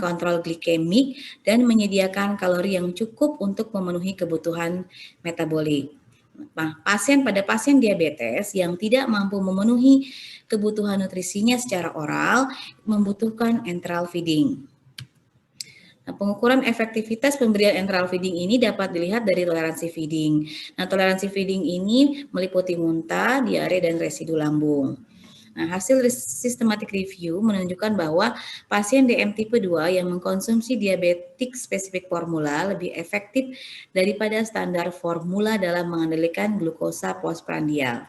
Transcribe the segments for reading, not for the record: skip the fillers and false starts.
kontrol glikemik, dan menyediakan kalori yang cukup untuk memenuhi kebutuhan metabolik. Nah, pada pasien diabetes yang tidak mampu memenuhi kebutuhan nutrisinya secara oral membutuhkan enteral feeding. Nah, pengukuran efektivitas pemberian enteral feeding ini dapat dilihat dari toleransi feeding. Nah, toleransi feeding ini meliputi muntah, diare, dan residu lambung. Nah, hasil systematic review menunjukkan bahwa pasien DM tipe 2 yang mengkonsumsi diabetik spesifik formula lebih efektif daripada standar formula dalam mengendalikan glukosa postprandial.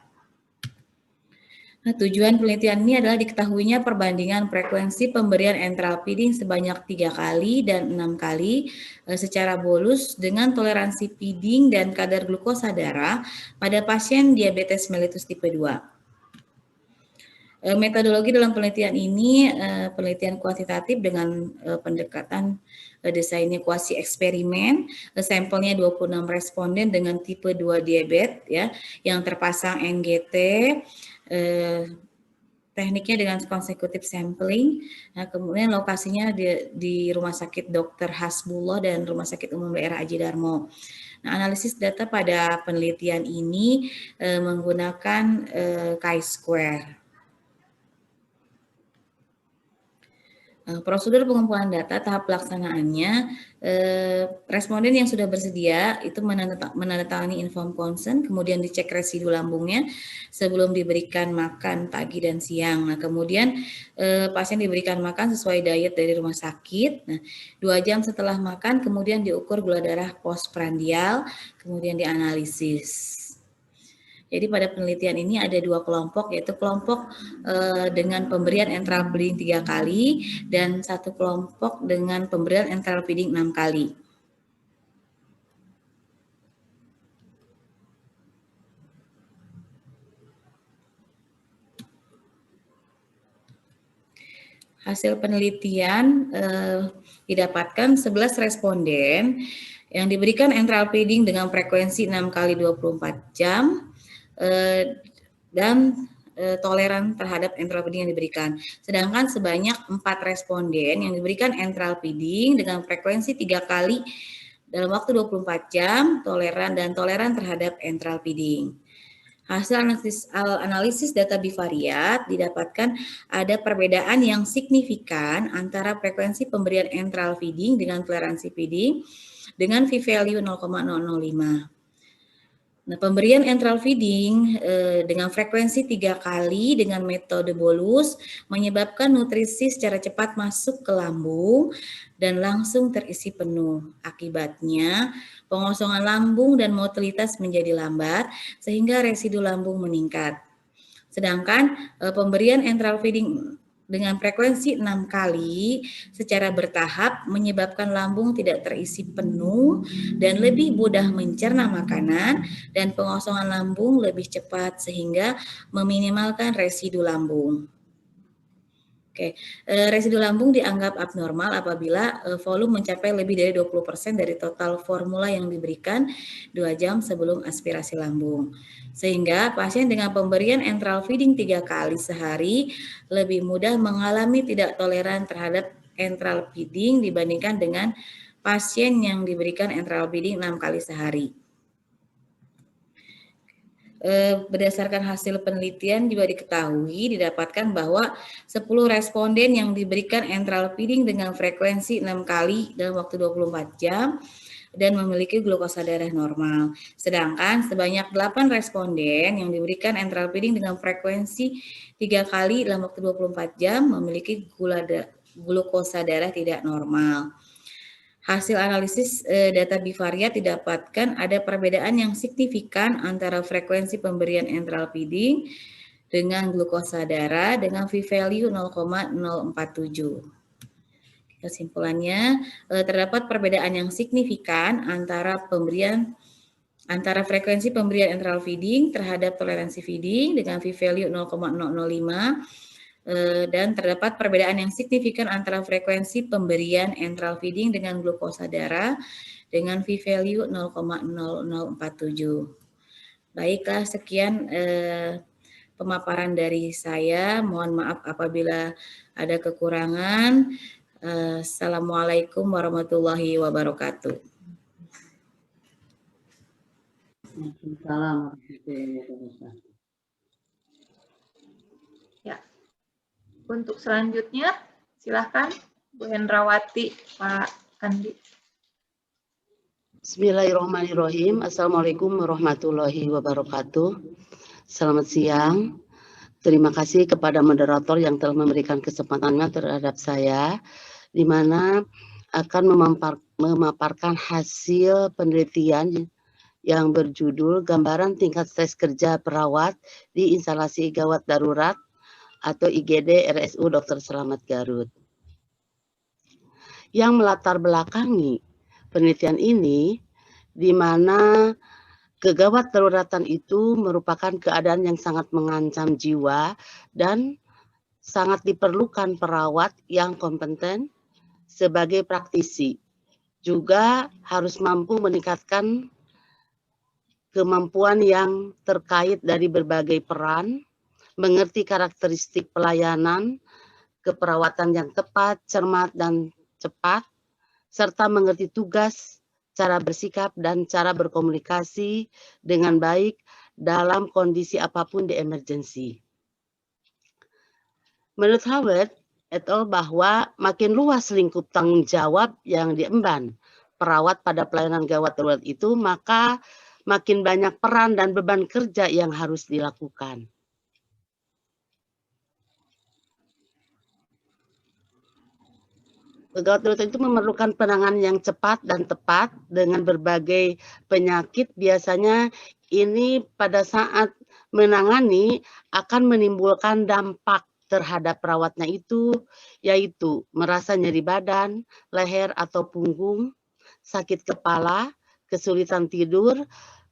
Nah, tujuan penelitian ini adalah diketahuinya perbandingan frekuensi pemberian enteral feeding sebanyak 3 kali dan 6 kali secara bolus dengan toleransi feeding dan kadar glukosa darah pada pasien diabetes mellitus tipe 2. Metodologi dalam penelitian ini penelitian kuantitatif dengan pendekatan desainnya kuasi eksperimen. Sampelnya 26 responden dengan tipe 2 diabetes ya yang terpasang NGT. Tekniknya dengan consecutive sampling. Nah, kemudian lokasinya di Rumah Sakit Dr. Hasbullah dan Rumah Sakit Umum Daerah Aji Darmo. Nah, analisis data pada penelitian ini menggunakan chi-square. Prosedur pengumpulan data tahap pelaksanaannya, responden yang sudah bersedia itu menandatangani inform consent, kemudian dicek residu lambungnya sebelum diberikan makan pagi dan siang. Nah, kemudian pasien diberikan makan sesuai diet dari rumah sakit. Nah, 2 jam setelah makan kemudian diukur gula darah postprandial, kemudian dianalisis. Jadi pada penelitian ini ada 2 kelompok, yaitu kelompok dengan pemberian enteral feeding 3 kali dan 1 kelompok dengan pemberian enteral feeding 6 kali. Hasil penelitian didapatkan 11 responden yang diberikan enteral feeding dengan frekuensi 6 kali 24 jam dan toleran terhadap enteral feeding yang diberikan. Sedangkan sebanyak 4 responden yang diberikan enteral feeding dengan frekuensi 3 kali dalam waktu 24 jam, toleran terhadap enteral feeding. Hasil analisis data bivariat didapatkan ada perbedaan yang signifikan antara frekuensi pemberian enteral feeding dengan toleransi feeding dengan p-value 0,005. Nah, pemberian enteral feeding dengan frekuensi 3 kali dengan metode bolus menyebabkan nutrisi secara cepat masuk ke lambung dan langsung terisi penuh. Akibatnya, pengosongan lambung dan motilitas menjadi lambat sehingga residu lambung meningkat. Sedangkan pemberian enteral feeding dengan frekuensi 6 kali secara bertahap menyebabkan lambung tidak terisi penuh dan lebih mudah mencerna makanan dan pengosongan lambung lebih cepat sehingga meminimalkan residu lambung. Oke, residu lambung dianggap abnormal apabila volume mencapai lebih dari 20% dari total formula yang diberikan 2 jam sebelum aspirasi lambung. Sehingga pasien dengan pemberian enteral feeding 3 kali sehari lebih mudah mengalami tidak toleran terhadap enteral feeding dibandingkan dengan pasien yang diberikan enteral feeding 6 kali sehari. Berdasarkan hasil penelitian juga didapatkan bahwa 10 responden yang diberikan enteral feeding dengan frekuensi 6 kali dalam waktu 24 jam dan memiliki glukosa darah normal. Sedangkan sebanyak 8 responden yang diberikan enteral feeding dengan frekuensi 3 kali dalam waktu 24 jam memiliki glukosa darah tidak normal. Hasil analisis data bivariat didapatkan ada perbedaan yang signifikan antara frekuensi pemberian enteral feeding dengan glukosa darah dengan p-value 0,047. Kesimpulannya, terdapat perbedaan yang signifikan antara frekuensi pemberian enteral feeding terhadap toleransi feeding dengan p-value 0,005 dan terdapat perbedaan yang signifikan antara frekuensi pemberian enteral feeding dengan glukosa darah dengan p-value 0,0047. Baiklah, sekian pemaparan dari saya. Mohon maaf apabila ada kekurangan. Assalamualaikum warahmatullahi wabarakatuh. Waalaikumsalam warahmatullahi wabarakatuh. Ya, untuk selanjutnya silahkan Bu Hendrawati, Pak Andi. Bismillahirrahmanirrahim. Assalamualaikum warahmatullahi wabarakatuh. Selamat siang. Terima kasih kepada moderator yang telah memberikan kesempatannya terhadap saya, di mana akan memaparkan hasil penelitian yang berjudul Gambaran Tingkat Stres Kerja Perawat di Instalasi Gawat Darurat atau IGD RSU Dr. Slamet Garut. Yang melatar belakangi penelitian ini, di mana kegawat daruratan itu merupakan keadaan yang sangat mengancam jiwa dan sangat diperlukan perawat yang kompeten sebagai praktisi. Juga harus mampu meningkatkan kemampuan yang terkait dari berbagai peran, mengerti karakteristik pelayanan, keperawatan yang tepat, cermat, dan cepat, serta mengerti tugas, cara bersikap, dan cara berkomunikasi dengan baik dalam kondisi apapun di emergensi. Menurut Howard et al. Bahwa makin luas lingkup tanggung jawab yang diemban perawat pada pelayanan gawat darurat itu, maka makin banyak peran dan beban kerja yang harus dilakukan. Gawat darurat itu memerlukan penanganan yang cepat dan tepat dengan berbagai penyakit. Biasanya ini pada saat menangani akan menimbulkan dampak terhadap perawatnya itu, yaitu merasa nyeri badan, leher atau punggung, sakit kepala, kesulitan tidur,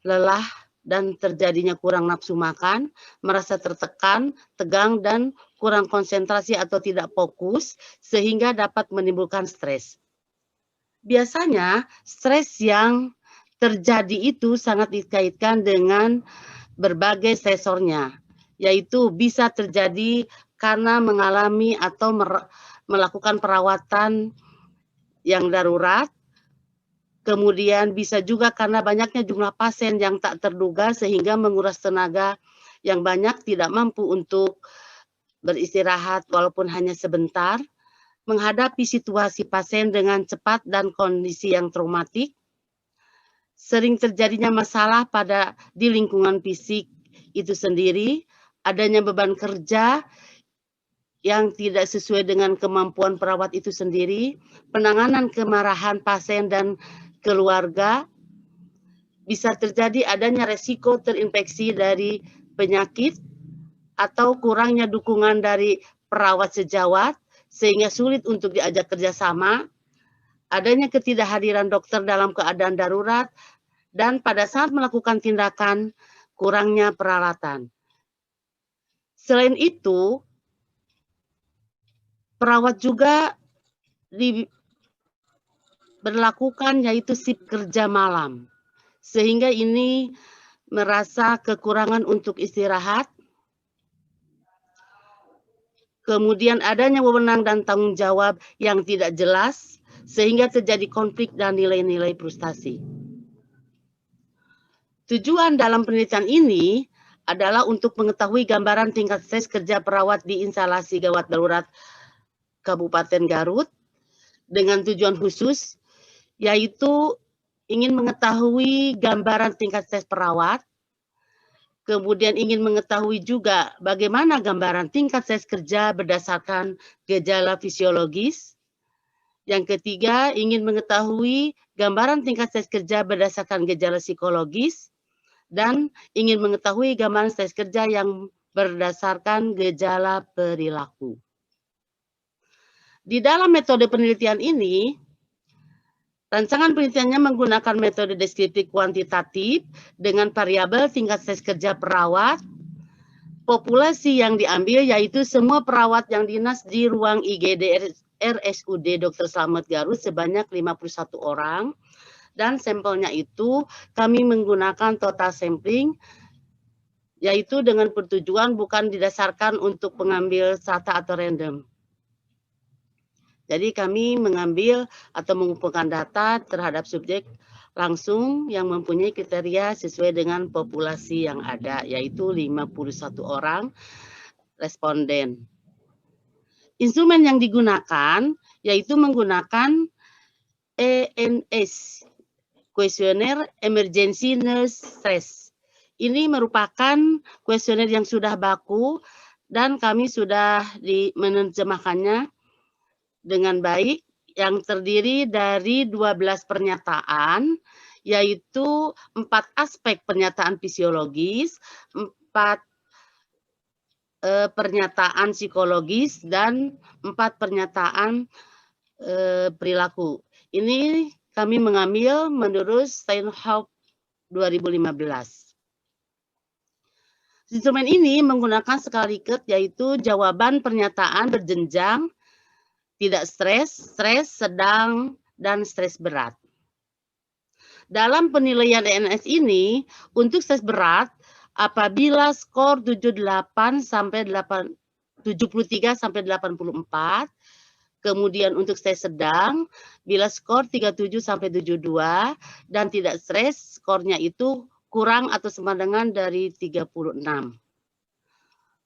lelah, dan terjadinya kurang nafsu makan, merasa tertekan, tegang, dan kurang konsentrasi atau tidak fokus, sehingga dapat menimbulkan stres. Biasanya, stres yang terjadi itu sangat dikaitkan dengan berbagai stresornya, yaitu bisa terjadi karena mengalami atau melakukan perawatan yang darurat, kemudian bisa juga karena banyaknya jumlah pasien yang tak terduga sehingga menguras tenaga yang banyak, tidak mampu untuk beristirahat walaupun hanya sebentar, menghadapi situasi pasien dengan cepat dan kondisi yang traumatik, sering terjadinya masalah di lingkungan fisik itu sendiri, adanya beban kerja yang tidak sesuai dengan kemampuan perawat itu sendiri, penanganan kemarahan pasien dan keluarga, bisa terjadi adanya resiko terinfeksi dari penyakit atau kurangnya dukungan dari perawat sejawat sehingga sulit untuk diajak kerjasama, adanya ketidakhadiran dokter dalam keadaan darurat, dan pada saat melakukan tindakan kurangnya peralatan. Selain itu, perawat juga berlakukan yaitu shift kerja malam, sehingga ini merasa kekurangan untuk istirahat. Kemudian adanya wewenang dan tanggung jawab yang tidak jelas, sehingga terjadi konflik dan nilai-nilai frustasi. Tujuan dalam penelitian ini adalah untuk mengetahui gambaran tingkat stres kerja perawat di instalasi gawat darurat Kabupaten Garut dengan tujuan khusus, yaitu ingin mengetahui gambaran tingkat stres perawat, kemudian ingin mengetahui juga bagaimana gambaran tingkat stres kerja berdasarkan gejala fisiologis. Yang ketiga, ingin mengetahui gambaran tingkat stres kerja berdasarkan gejala psikologis, dan ingin mengetahui gambaran stres kerja yang berdasarkan gejala perilaku. Di dalam metode penelitian ini, rancangan penelitiannya menggunakan metode deskriptif kuantitatif dengan variabel tingkat stres kerja perawat. Populasi yang diambil yaitu semua perawat yang dinas di ruang IGD RSUD Dr. Slamet Garut sebanyak 51 orang. Dan sampelnya itu kami menggunakan total sampling, yaitu dengan pertujuan bukan didasarkan untuk pengambil strata atau random. Jadi kami mengambil atau mengumpulkan data terhadap subjek langsung yang mempunyai kriteria sesuai dengan populasi yang ada, yaitu 51 orang responden. Instrumen yang digunakan yaitu menggunakan ENS, Questionnaire Emergency Nurse Stress. Ini merupakan kuesioner yang sudah baku dan kami sudah menerjemahkannya dengan baik, yang terdiri dari 12 pernyataan, yaitu 4 aspek pernyataan fisiologis, 4 pernyataan psikologis, dan 4 pernyataan perilaku. Ini kami mengambil menurut Steinhoff 2015. Instrumen ini menggunakan skala Likert, yaitu jawaban pernyataan berjenjang, tidak stres, stres sedang, dan stres berat. Dalam penilaian ENS ini, untuk stres berat, apabila skor 73 sampai 84, kemudian untuk stres sedang, bila skor 37 sampai 72, dan tidak stres, skornya itu kurang atau sama dengan dari 36.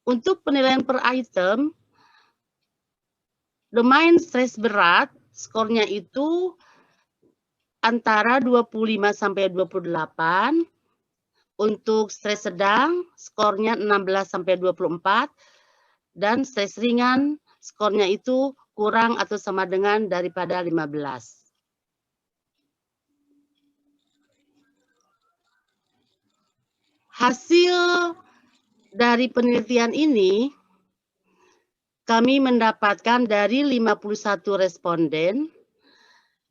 Untuk penilaian per item, domain stres berat, skornya itu antara 25 sampai 28. Untuk stres sedang, skornya 16 sampai 24. Dan stres ringan, skornya itu kurang atau sama dengan daripada 15. Hasil dari penelitian ini, kami mendapatkan dari 51 responden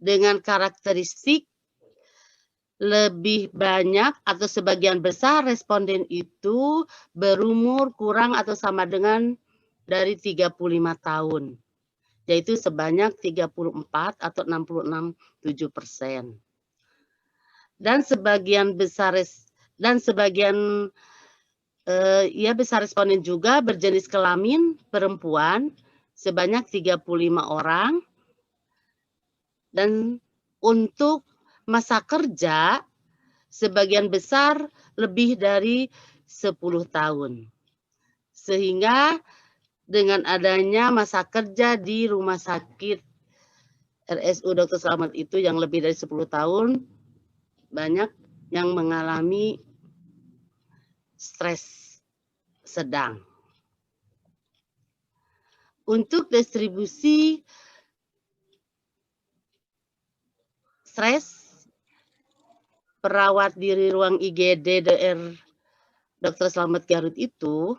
dengan karakteristik lebih banyak atau sebagian besar responden itu berumur kurang atau sama dengan dari 35 tahun, yaitu sebanyak 34 atau 66,7%. Dan sebagian besar besar responden juga berjenis kelamin perempuan sebanyak 35 orang. Dan untuk masa kerja sebagian besar lebih dari 10 tahun. Sehingga dengan adanya masa kerja di rumah sakit RSU Dr. Slamet itu yang lebih dari 10 tahun, banyak yang mengalami stres sedang. Untuk distribusi stres, perawat di ruang IGD DR Dr. Slamet Garut itu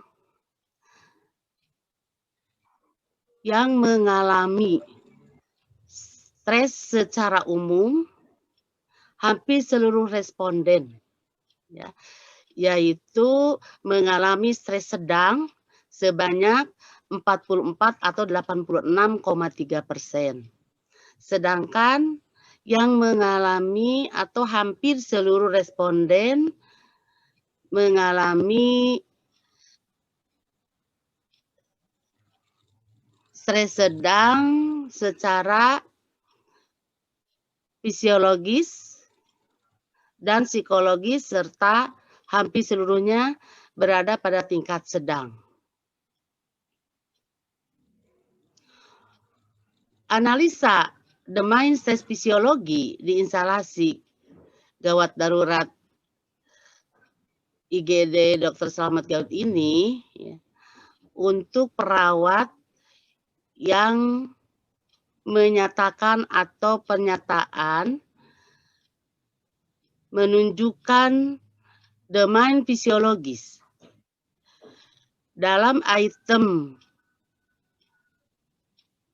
yang mengalami stres secara umum hampir seluruh responden, ya, yaitu mengalami stres sedang sebanyak 44 atau 86,3%. Sedangkan yang mengalami atau hampir seluruh responden mengalami stres sedang secara fisiologis dan psikologis serta hampir seluruhnya berada pada tingkat sedang. Analisa domain stres fisiologi di instalasi gawat darurat IGD Dr. Slamet Garut ini, ya, untuk perawat yang menyatakan atau pernyataan menunjukkan domain fisiologis dalam item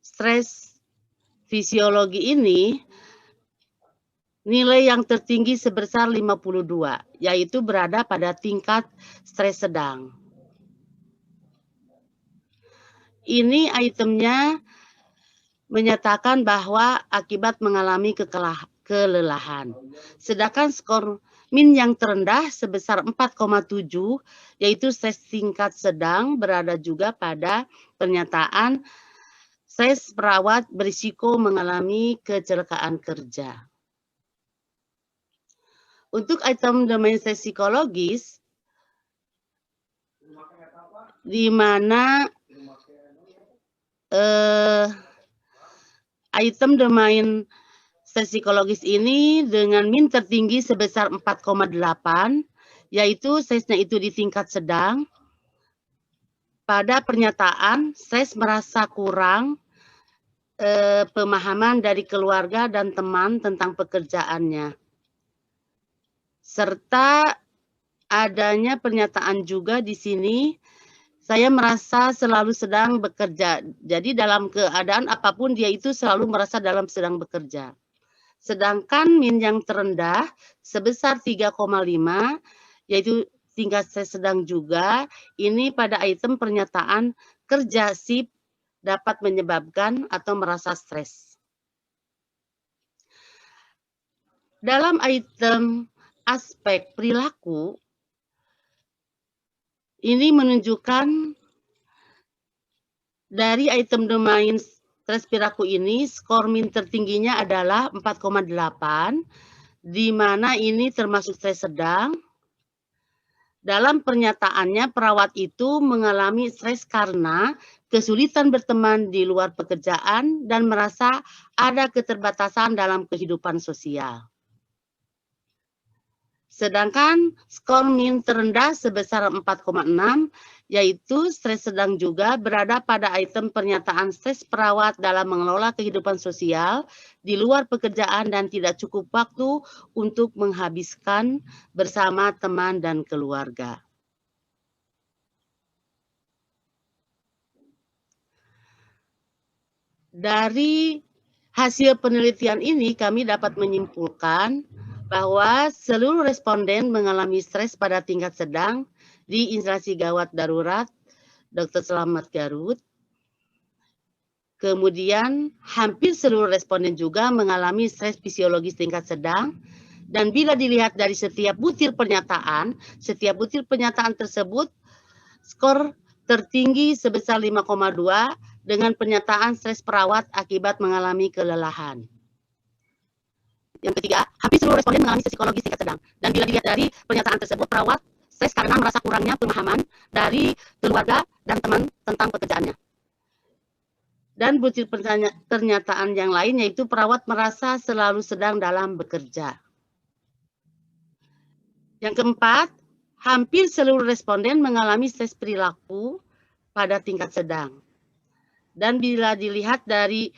stres fisiologi ini, nilai yang tertinggi sebesar 52, yaitu berada pada tingkat stres sedang. Ini itemnya menyatakan bahwa akibat mengalami kelelahan. Sedangkan skor min yang terendah sebesar 4,7, yaitu stres tingkat sedang, berada juga pada pernyataan stres perawat berisiko mengalami kecelakaan kerja. Untuk item domain stres psikologis, di mana item domain stres psikologis ini dengan min tertinggi sebesar 4,8, yaitu stresnya itu di tingkat sedang. Pada pernyataan, stres merasa kurang pemahaman dari keluarga dan teman tentang pekerjaannya. Serta adanya pernyataan juga di sini, saya merasa selalu sedang bekerja. Jadi dalam keadaan apapun dia itu selalu merasa sedang bekerja. Sedangkan min yang terendah sebesar 3,5, yaitu tingkat stres sedang juga, ini pada item pernyataan kerja sip dapat menyebabkan atau merasa stres. Dalam item aspek perilaku, ini menunjukkan dari item domain stres perilaku ini, skor min tertingginya adalah 4,8, di mana ini termasuk stres sedang. Dalam pernyataannya, perawat itu mengalami stres karena kesulitan berteman di luar pekerjaan dan merasa ada keterbatasan dalam kehidupan sosial. Sedangkan skor min terendah sebesar 4,6, yaitu stres sedang juga berada pada item pernyataan stres perawat dalam mengelola kehidupan sosial di luar pekerjaan dan tidak cukup waktu untuk menghabiskan bersama teman dan keluarga. Dari hasil penelitian ini kami dapat menyimpulkan bahwa seluruh responden mengalami stres pada tingkat sedang di instalasi gawat darurat Dr. Slamet Garut. Kemudian hampir seluruh responden juga mengalami stres fisiologis tingkat sedang. Dan bila dilihat dari setiap butir pernyataan tersebut skor tertinggi sebesar 5,2 dengan pernyataan stres perawat akibat mengalami kelelahan. Yang ketiga, hampir seluruh responden mengalami stres psikologis tingkat sedang. Dan bila dilihat dari pernyataan tersebut, perawat stres karena merasa kurangnya pemahaman dari keluarga dan teman tentang pekerjaannya. Dan butir pernyataan yang lain yaitu perawat merasa selalu sedang dalam bekerja. Yang keempat, hampir seluruh responden mengalami stres perilaku pada tingkat sedang. Dan bila dilihat dari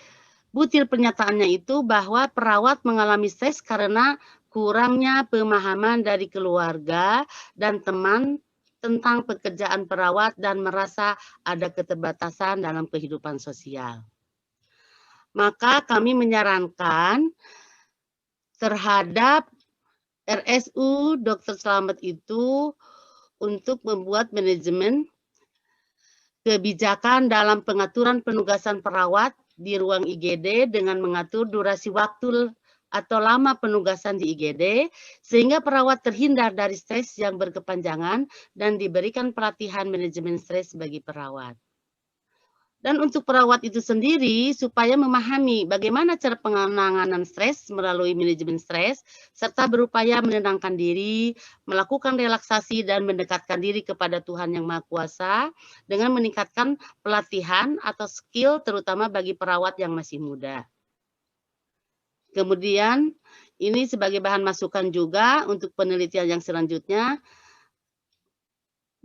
butir pernyataannya itu bahwa perawat mengalami stres karena kurangnya pemahaman dari keluarga dan teman tentang pekerjaan perawat dan merasa ada keterbatasan dalam kehidupan sosial. Maka kami menyarankan terhadap RSU Dr. Slamet itu untuk membuat manajemen kebijakan dalam pengaturan penugasan perawat di ruang IGD dengan mengatur durasi waktu atau lama penugasan di IGD sehingga perawat terhindar dari stres yang berkepanjangan dan diberikan pelatihan manajemen stres bagi perawat. Dan untuk perawat itu sendiri supaya memahami bagaimana cara penanganan stres melalui manajemen stres serta berupaya menenangkan diri, melakukan relaksasi dan mendekatkan diri kepada Tuhan Yang Maha Kuasa dengan meningkatkan pelatihan atau skill terutama bagi perawat yang masih muda. Kemudian ini sebagai bahan masukan juga untuk penelitian yang selanjutnya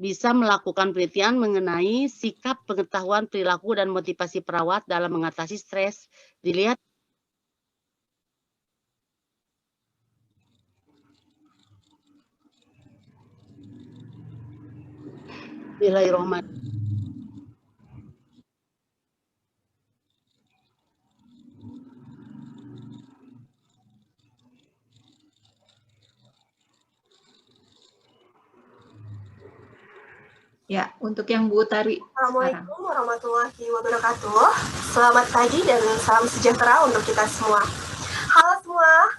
bisa melakukan penelitian mengenai sikap pengetahuan perilaku dan motivasi perawat dalam mengatasi stres. Dilihat Bismillahirrahmanirrahim. Ya, untuk yang Bu Utari. Assalamualaikum warahmatullahi wabarakatuh. Selamat pagi dan salam sejahtera untuk kita semua. Halo semua,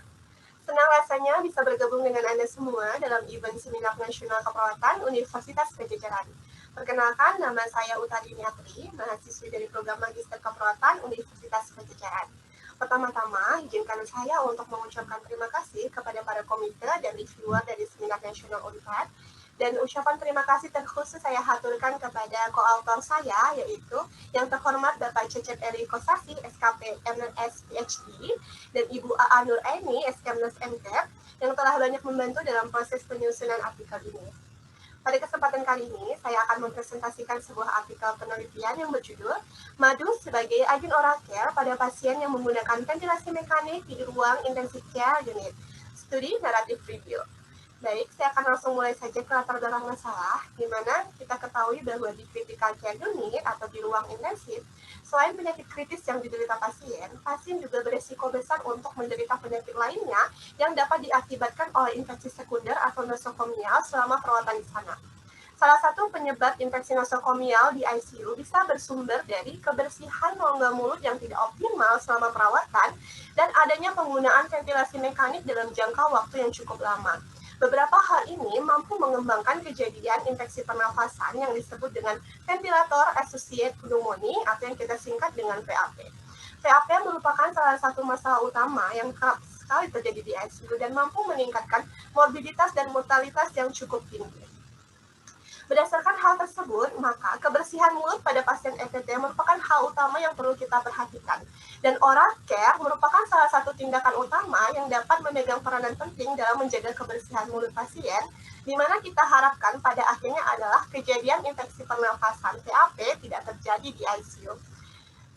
senang rasanya bisa bergabung dengan Anda semua dalam event Seminar Nasional Keperawatan Universitas Pajajaran. Perkenalkan, nama saya Utari Niatri, mahasiswi dari program Magister Keperawatan Universitas Pajajaran. Pertama-tama, izinkan saya untuk mengucapkan terima kasih kepada para komite dan reviewer dari Seminar Nasional Unpad. Dan ucapan terima kasih terkhusus saya haturkan kepada koautor saya, yaitu yang terhormat Bapak Cecep Eri Kosasi, SKP MNS PhD, dan Ibu A.A. Nur Aini, SKMNS MTep, yang telah banyak membantu dalam proses penyusunan artikel ini. Pada kesempatan kali ini, saya akan mempresentasikan sebuah artikel penelitian yang berjudul Madu sebagai agen oral care pada pasien yang menggunakan ventilasi mekanik di ruang intensive care unit. Studi Naratif Review. Baik, saya akan langsung mulai saja ke latar belakang masalah, di mana kita ketahui bahwa di critical care unit atau di ruang intensif, selain penyakit kritis yang diderita pasien juga beresiko besar untuk menderita penyakit lainnya yang dapat diakibatkan oleh infeksi sekunder atau nosokomial selama perawatan di sana. Salah satu penyebab infeksi nosokomial di ICU bisa bersumber dari kebersihan rongga mulut yang tidak optimal selama perawatan dan adanya penggunaan ventilasi mekanik dalam jangka waktu yang cukup lama. Beberapa hal ini mampu mengembangkan kejadian infeksi pernafasan yang disebut dengan ventilator associated pneumonia atau yang kita singkat dengan VAP. VAP merupakan salah satu masalah utama yang kerap sekali terjadi di ICU dan mampu meningkatkan morbiditas dan mortalitas yang cukup tinggi. Berdasarkan hal tersebut, maka kebersihan mulut pada pasien ETT merupakan hal utama yang perlu kita perhatikan. Dan oral care merupakan salah satu tindakan utama yang dapat memegang peranan penting dalam menjaga kebersihan mulut pasien, di mana kita harapkan pada akhirnya adalah kejadian infeksi pernafasan VAP tidak terjadi di ICU.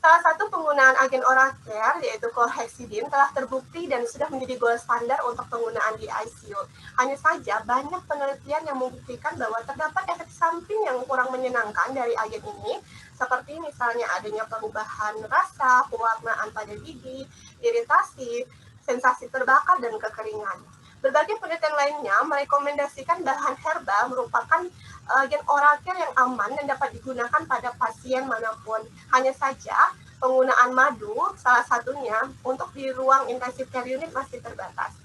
Salah satu penggunaan agen oral care, yaitu chlorhexidine, telah terbukti dan sudah menjadi gold standar untuk penggunaan di ICU. Hanya saja, banyak penelitian yang membuktikan bahwa terdapat efek samping yang kurang menyenangkan dari agen ini, seperti misalnya adanya perubahan rasa, pewarnaan pada gigi, iritasi, sensasi terbakar, dan kekeringan. Berbagai penelitian lainnya merekomendasikan bahan herbal merupakan agen oral care yang aman dan dapat digunakan pada pasien manapun. Hanya saja, penggunaan madu, salah satunya, untuk di ruang intensive care unit masih terbatas.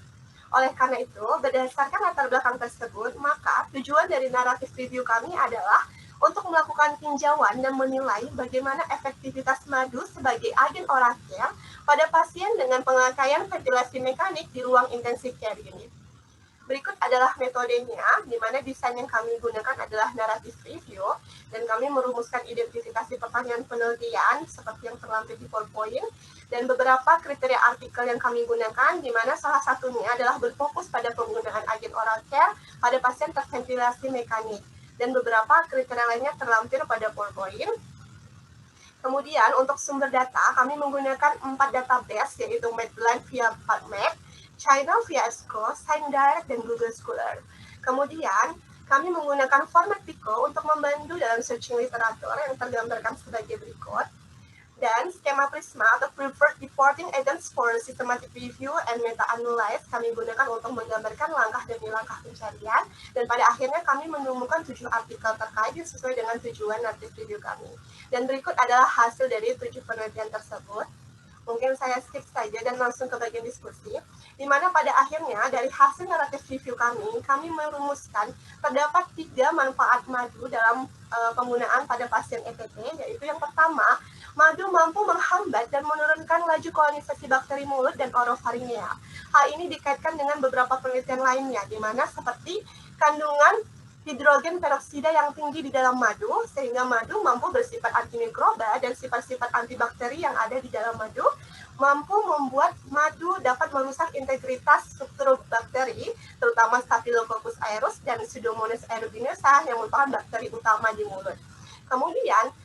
Oleh karena itu, berdasarkan latar belakang tersebut, maka tujuan dari naratif review kami adalah untuk melakukan tinjauan dan menilai bagaimana efektivitas madu sebagai agen oral care pada pasien dengan pemakaian ventilasi mekanik di ruang intensive care unit. Berikut adalah metodenya, di mana desain yang kami gunakan adalah naratif review, dan kami merumuskan identifikasi pertanyaan penelitian seperti yang terlampir di PowerPoint, dan beberapa kriteria artikel yang kami gunakan, di mana salah satunya adalah berfokus pada penggunaan agen oral care pada pasien terventilasi mekanik, dan beberapa kriteria lainnya terlampir pada PowerPoint. Kemudian, untuk sumber data, kami menggunakan 4 database, yaitu Medline via PubMed, China via EBSCO, ScienceDirect, dan Google Scholar. Kemudian, kami menggunakan format Pico untuk membantu dalam searching literatur yang tergambarkan sebagai berikut. Dan skema Prisma atau Preferred Reporting Agents for Systematic Review and Meta-Analyze kami gunakan untuk menggambarkan langkah demi langkah pencarian. Dan pada akhirnya kami menemukan 7 artikel terkait sesuai dengan tujuan naratif review kami. Dan berikut adalah hasil dari 7 penelitian tersebut. Mungkin saya skip saja dan langsung ke bagian diskusi, di mana pada akhirnya dari hasil naratif review kami merumuskan terdapat 3 manfaat madu dalam penggunaan pada pasien ETT, yaitu yang pertama, madu mampu menghambat dan menurunkan laju kolonisasi bakteri mulut dan orofaringea. Hal ini dikaitkan dengan beberapa penelitian lainnya, di mana seperti kandungan hidrogen peroksida yang tinggi di dalam madu, sehingga madu mampu bersifat antimikroba dan sifat-sifat antibakteri yang ada di dalam madu, mampu membuat madu dapat merusak integritas struktur bakteri, terutama Staphylococcus aureus dan Pseudomonas aeruginosa yang merupakan bakteri utama di mulut. Kemudian,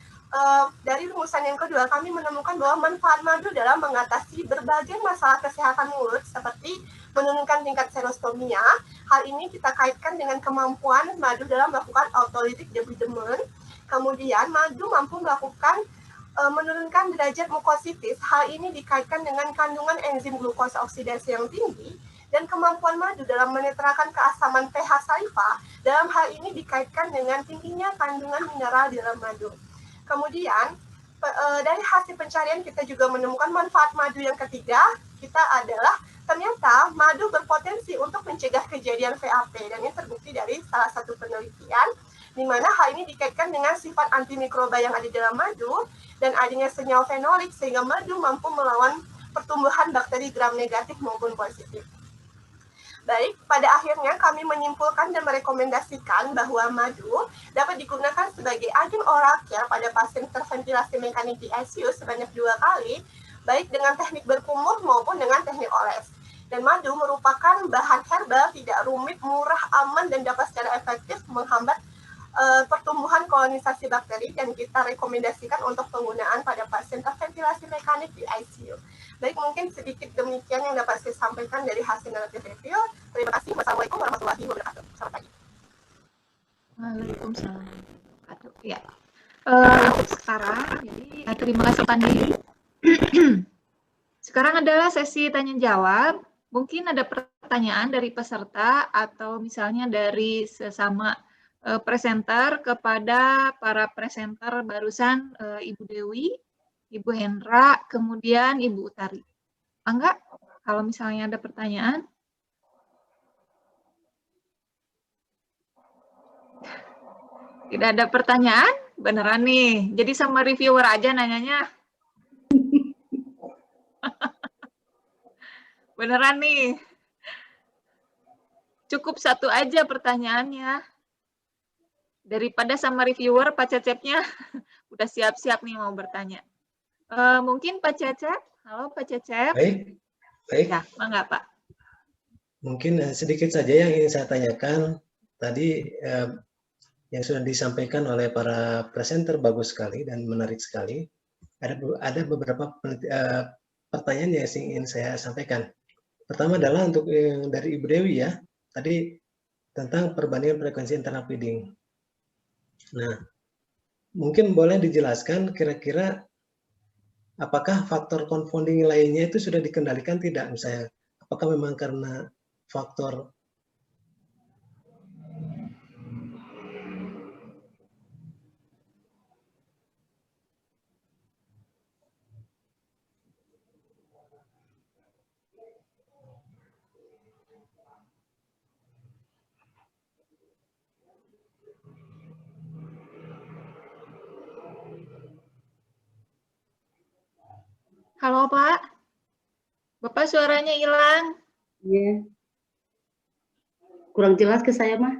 dari rumusan yang kedua, kami menemukan bahwa manfaat madu dalam mengatasi berbagai masalah kesehatan mulut seperti menurunkan tingkat serostomia. Hal ini kita kaitkan dengan kemampuan madu dalam melakukan autolytic debridement. Kemudian, madu mampu melakukan menurunkan derajat mukositis. Hal ini dikaitkan dengan kandungan enzim glukosa oksidasi yang tinggi dan kemampuan madu dalam menetralkan keasaman pH saliva. Dalam hal ini dikaitkan dengan tingginya kandungan mineral di dalam madu. Kemudian, dari hasil pencarian kita juga menemukan manfaat madu yang ketiga, kita adalah ternyata madu berpotensi untuk mencegah kejadian VAP, dan ini terbukti dari salah satu penelitian, di mana hal ini dikaitkan dengan sifat antimikroba yang ada dalam madu dan adanya senyawa fenolik sehingga madu mampu melawan pertumbuhan bakteri gram negatif maupun positif. Baik, pada akhirnya kami menyimpulkan dan merekomendasikan bahwa madu dapat digunakan sebagai agen oral care pada pasien terventilasi mekanik di ICU sebanyak 2 kali, baik dengan teknik berkumur maupun dengan teknik oles. Dan madu merupakan bahan herbal tidak rumit, murah, aman, dan dapat secara efektif menghambat pertumbuhan kolonisasi bakteri, dan kita rekomendasikan untuk penggunaan pada pasien terventilasi mekanik di ICU. Baik, mungkin sedikit demikian yang dapat saya sampaikan dari hasil narrative review. Terima kasih. Wassalamualaikum warahmatullahi wabarakatuh. Selamat pagi. Waalaikumsalam. Ya. Sekarang, jadi terima kasih Pandi. Sekarang adalah sesi tanya jawab. Mungkin ada pertanyaan dari peserta atau misalnya dari sesama presenter kepada para presenter barusan, Ibu Dewi, Ibu Hendra, kemudian Ibu Utari. Angga, kalau misalnya ada pertanyaan. Tidak ada pertanyaan? Beneran nih. Jadi sama reviewer aja nanyanya. Beneran nih. Cukup satu aja pertanyaannya. Daripada sama reviewer, Pak Cecepnya udah siap-siap nih mau bertanya. Mungkin Pak Cecep. Halo Pak Cecep. Baik. Ya, mangga Pak. Mungkin sedikit saja yang ingin saya tanyakan. Tadi yang sudah disampaikan oleh para presenter bagus sekali dan menarik sekali. Ada beberapa pertanyaan yang ingin saya sampaikan. Pertama adalah untuk dari Ibu Dewi ya. Tadi tentang perbandingan frekuensi internal feeding. Nah, mungkin boleh dijelaskan kira-kira apakah faktor confounding lainnya itu sudah dikendalikan tidak? Misalnya, apakah memang karena faktor Halo Pak. Bapak suaranya hilang. Iya. Kurang jelas ke saya mah?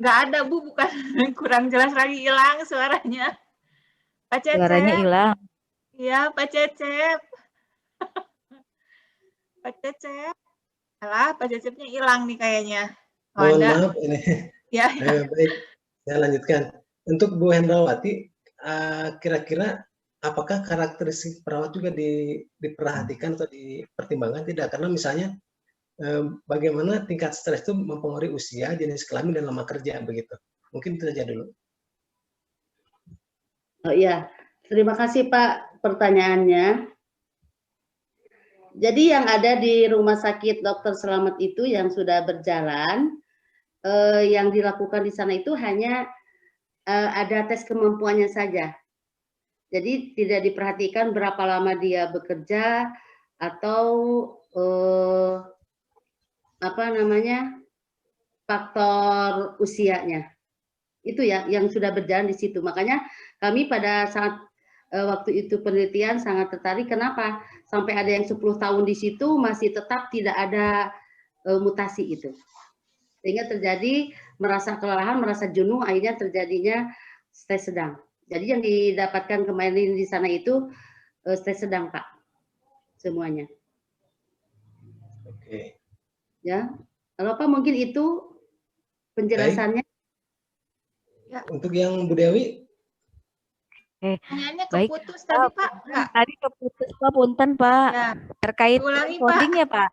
Nggak ada Bu, bukan kurang jelas lagi, hilang suaranya. Pak Cecep. Suaranya hilang. Iya Pak Cecep. Pak Cecep. Alah, Pak Cecepnya hilang nih kayaknya. Mohon maaf ini. Ya. Baik, saya lanjutkan. Untuk Bu Hendrawati, kira-kira apakah karakteristik perawat juga diperhatikan atau dipertimbangkan tidak? Karena misalnya bagaimana tingkat stres itu mempengaruhi usia, jenis kelamin, dan lama kerja begitu. Mungkin itu saja dulu. Oh iya, terima kasih Pak pertanyaannya. Jadi yang ada di Rumah Sakit Dr. Slamet itu yang sudah berjalan, yang dilakukan di sana itu hanya ada tes kemampuannya saja. Jadi tidak diperhatikan berapa lama dia bekerja atau faktor usianya. Itu ya yang sudah berjalan di situ. Makanya kami pada saat waktu itu penelitian sangat tertarik. Kenapa? Sampai ada yang 10 tahun di situ masih tetap tidak ada mutasi itu. Sehingga terjadi merasa kelelahan, merasa jenuh, akhirnya terjadinya stres sedang. Jadi yang didapatkan kemarin di sana itu stres sedang, Pak. Semuanya. Oke. Ya. Kalau Pak mungkin itu penjelasannya. Ya. Untuk yang Bu Dewi? Pertanyaannya keputus tadi Pak. Enggak. Tadi keputus Pak, punten Pak. Ya. Terkait confounding ya Pak.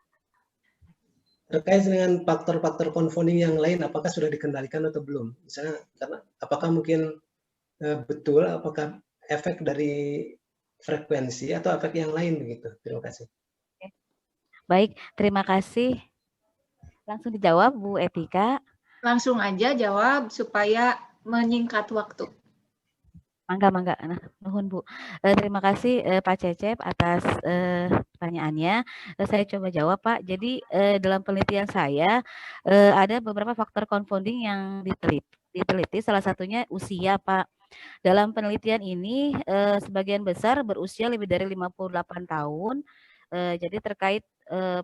Terkait dengan faktor-faktor confounding yang lain, apakah sudah dikendalikan atau belum? Misalnya, karena apakah mungkin betul, apakah efek dari frekuensi atau efek yang lain begitu? Terima kasih. Baik, terima kasih. Langsung dijawab Bu Etika. Langsung aja jawab supaya menyingkat waktu. Mangga. Nah, nuhun Bu. Terima kasih Pak Cecep atas pertanyaannya. Saya coba jawab Pak. Jadi dalam penelitian saya ada beberapa faktor confounding yang diteliti, salah satunya usia, Pak. Dalam penelitian ini, sebagian besar berusia lebih dari 58 tahun, jadi terkait,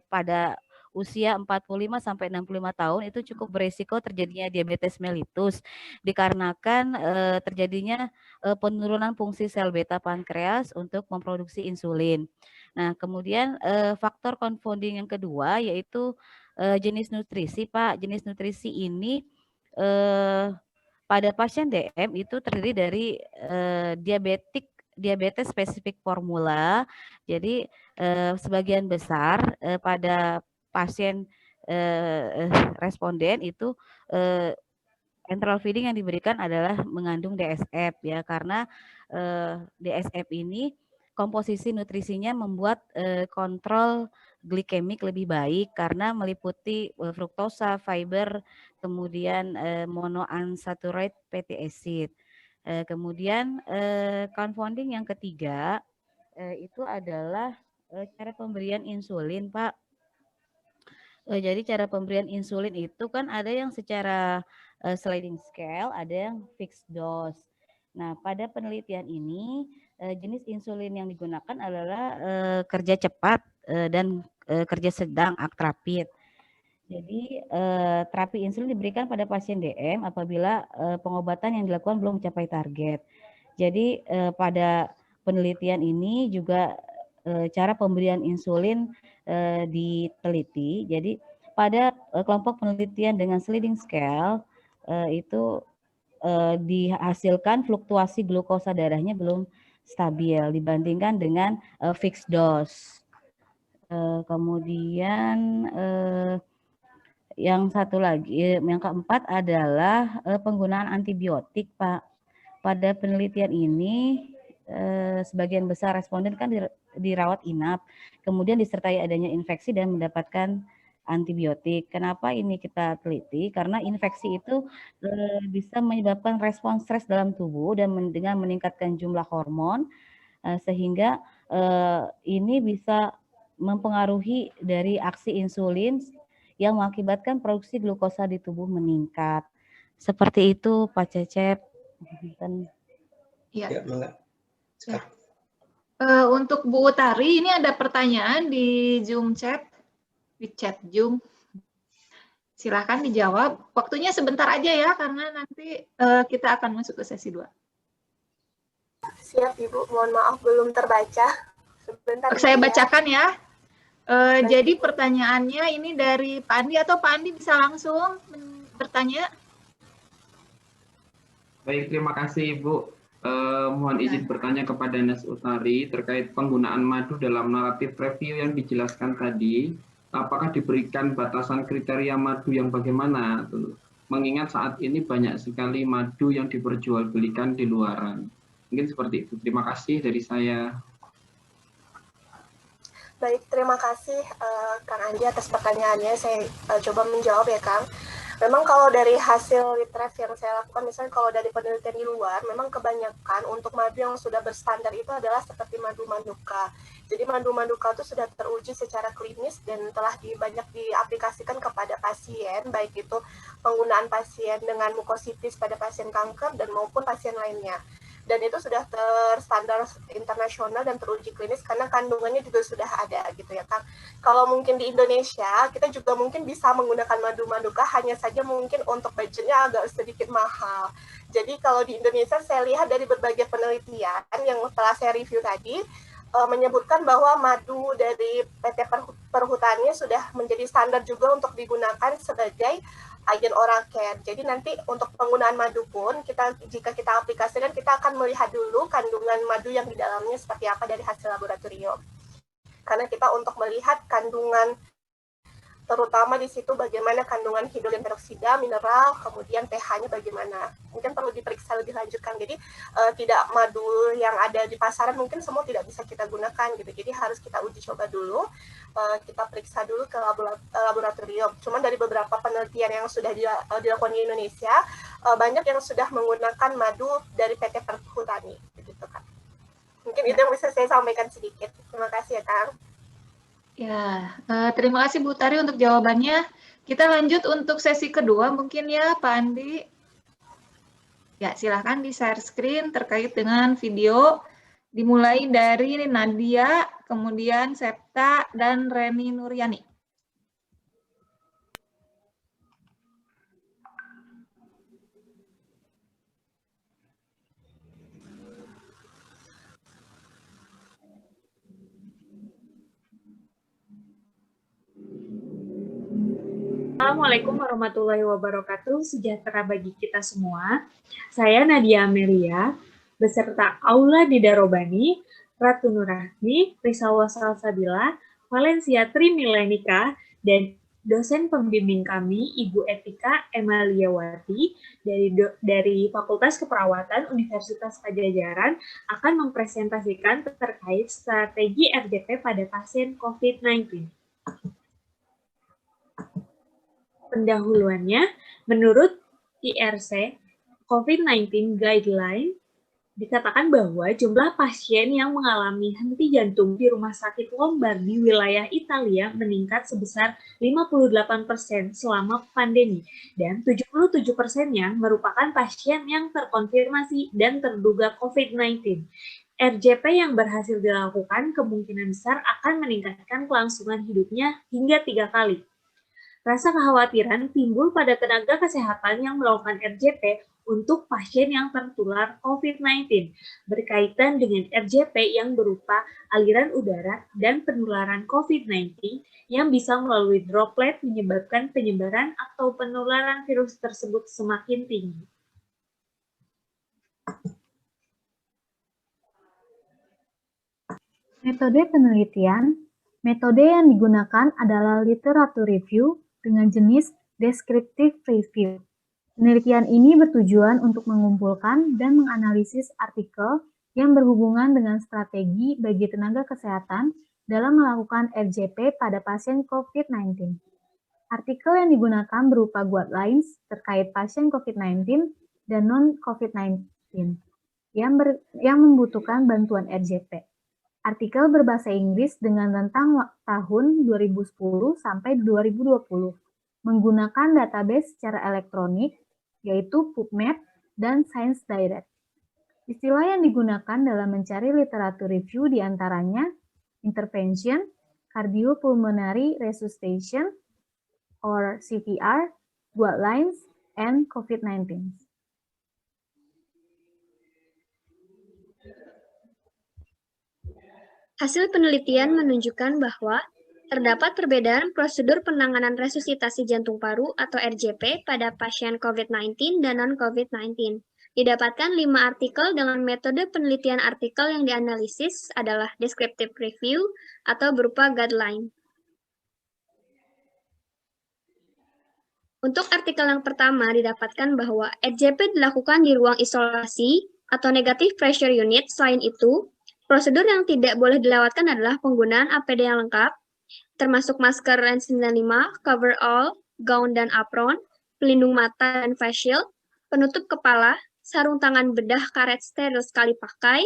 pada usia 45 sampai 65 tahun itu cukup beresiko terjadinya diabetes mellitus, dikarenakan, terjadinya, penurunan fungsi sel beta pankreas untuk memproduksi insulin. Nah, kemudian, faktor confounding yang kedua yaitu, jenis nutrisi, Pak. Jenis nutrisi ini, eee pada pasien DM itu terdiri dari, diabetes spesifik formula. Jadi, sebagian besar, pada pasien, responden itu, eee, enteral feeding yang diberikan adalah mengandung DSF ya, karena, DSF ini komposisi nutrisinya membuat, kontrol glikemik lebih baik karena meliputi, fruktosa, fiber, kemudian, monounsaturated fatty acid. Kemudian, confounding yang ketiga, itu adalah, cara pemberian insulin, Pak. Jadi cara pemberian insulin itu kan ada yang secara, sliding scale, ada yang fixed dose. Nah, pada penelitian ini, jenis insulin yang digunakan adalah, kerja cepat, dan, kerja sedang atrapid. Jadi, terapi insulin diberikan pada pasien DM apabila, pengobatan yang dilakukan belum mencapai target. Jadi, pada penelitian ini juga, cara pemberian insulin, diteliti. Jadi pada, kelompok penelitian dengan sliding scale, itu, dihasilkan fluktuasi glukosa darahnya belum stabil dibandingkan dengan, fixed dose. Kemudian, yang satu lagi, yang keempat adalah, penggunaan antibiotik, Pak. Pada penelitian ini, sebagian besar responden kan dirawat inap, kemudian disertai adanya infeksi dan mendapatkan antibiotik. Kenapa ini kita teliti? Karena infeksi itu, bisa menyebabkan respons stres dalam tubuh dan dengan meningkatkan jumlah hormon, sehingga, ini bisa mempengaruhi dari aksi insulin yang mengakibatkan produksi glukosa di tubuh meningkat. Seperti itu, Pak Cecep. Iya. Ya, Mangga. Ya. Untuk Bu Utari, ini ada pertanyaan di Zoom chat, di chat Zoom. Silahkan dijawab. Waktunya sebentar aja ya, karena nanti kita akan masuk ke sesi 2. Siap, Ibu. Mohon maaf belum terbaca. Sebentar. Saya bacakan ya. Jadi pertanyaannya ini dari Pak Andi, atau Pak Andi bisa langsung bertanya? Baik, terima kasih Ibu. Mohon izin bertanya kepada Nas Utari terkait penggunaan madu dalam naratif review yang dijelaskan tadi. Apakah diberikan batasan kriteria madu yang bagaimana? Mengingat saat ini banyak sekali madu yang diperjualbelikan di luaran. Mungkin seperti itu. Terima kasih dari saya. Baik, terima kasih Kang Andi atas pertanyaannya. Saya coba menjawab ya, Kang. Memang kalau dari hasil litref yang saya lakukan, misalnya kalau dari penelitian di luar, memang kebanyakan untuk madu yang sudah berstandar itu adalah seperti madu Manuka. Jadi madu Manuka itu sudah teruji secara klinis dan telah banyak diaplikasikan kepada pasien, baik itu penggunaan pasien dengan mukositis pada pasien kanker dan maupun pasien lainnya. Dan itu sudah terstandar internasional dan teruji klinis karena kandungannya juga sudah ada gitu ya Kang. Kalau mungkin di Indonesia, kita juga mungkin bisa menggunakan madu Manuka, hanya saja mungkin untuk budgetnya agak sedikit mahal. Jadi kalau di Indonesia saya lihat dari berbagai penelitian yang telah saya review tadi, menyebutkan bahwa madu dari PT Perhutani sudah menjadi standar juga untuk digunakan sebagai agen oral care. Jadi nanti untuk penggunaan madu pun, jika kita aplikasikan, kita akan melihat dulu kandungan madu yang di dalamnya seperti apa dari hasil laboratorium. Karena kita untuk melihat kandungan, terutama di situ bagaimana kandungan hidrogen peroksida, mineral, kemudian pH-nya bagaimana. Mungkin perlu diperiksa lebih lanjutkan. Jadi tidak madu yang ada di pasaran mungkin semua tidak bisa kita gunakan gitu. Jadi harus kita uji coba dulu, kita periksa dulu ke laboratorium. Cuman dari beberapa penelitian yang sudah dilakukan di Indonesia, banyak yang sudah menggunakan madu dari PT Perhutani. Gitu, kan. Mungkin itu yang bisa saya sampaikan sedikit. Terima kasih ya Kang. Ya, terima kasih Bu Utari untuk jawabannya. Kita lanjut untuk sesi kedua mungkin ya Pak Andi. Ya, silahkan di-share screen terkait dengan video dimulai dari Nadia, kemudian Septa, dan Reni Nuryani. Assalamualaikum warahmatullahi wabarakatuh, sejahtera bagi kita semua. Saya Nadia Amelia, beserta Aula Didarobani, Ratu Nurahmi, Risawa Salsabila, Valencia Trimilenika, dan dosen pembimbing kami, Ibu Etika Emalia Wati, dari Fakultas Keperawatan Universitas Pajajaran, akan mempresentasikan terkait strategi RJP pada pasien COVID-19. Pendahuluannya, menurut IRC COVID-19 Guideline, dikatakan bahwa jumlah pasien yang mengalami henti jantung di rumah sakit Lombardi wilayah Italia meningkat sebesar 58% selama pandemi, dan 77%-nya merupakan pasien yang terkonfirmasi dan terduga COVID-19. RJP yang berhasil dilakukan kemungkinan besar akan meningkatkan kelangsungan hidupnya hingga 3 kali. Rasa kekhawatiran timbul pada tenaga kesehatan yang melakukan RJP untuk pasien yang tertular COVID-19 berkaitan dengan RJP yang berupa aliran udara dan penularan COVID-19 yang bisa melalui droplet menyebabkan penyebaran atau penularan virus tersebut semakin tinggi. Metode penelitian. Metode yang digunakan adalah literatur review dengan jenis descriptive review. Penelitian ini bertujuan untuk mengumpulkan dan menganalisis artikel yang berhubungan dengan strategi bagi tenaga kesehatan dalam melakukan RJP pada pasien COVID-19. Artikel yang digunakan berupa guidelines terkait pasien COVID-19 dan non-COVID-19 yang membutuhkan bantuan RJP. Artikel berbahasa Inggris dengan rentang tahun 2010 sampai 2020, menggunakan database secara elektronik, yaitu PubMed dan Science Direct. Istilah yang digunakan dalam mencari literatur review diantaranya intervention, cardiopulmonary resuscitation, or CPR, guidelines, and COVID-19. Hasil penelitian menunjukkan bahwa terdapat perbedaan prosedur penanganan resusitasi jantung paru atau RJP pada pasien COVID-19 dan non-COVID-19. Didapatkan 5 artikel dengan metode penelitian artikel yang dianalisis adalah descriptive review atau berupa guideline. Untuk artikel yang pertama didapatkan bahwa RJP dilakukan di ruang isolasi atau negative pressure unit. Selain itu, prosedur yang tidak boleh dilewatkan adalah penggunaan APD yang lengkap, termasuk masker N95, coverall, gaun dan apron, pelindung mata dan face shield, penutup kepala, sarung tangan bedah karet steril sekali pakai,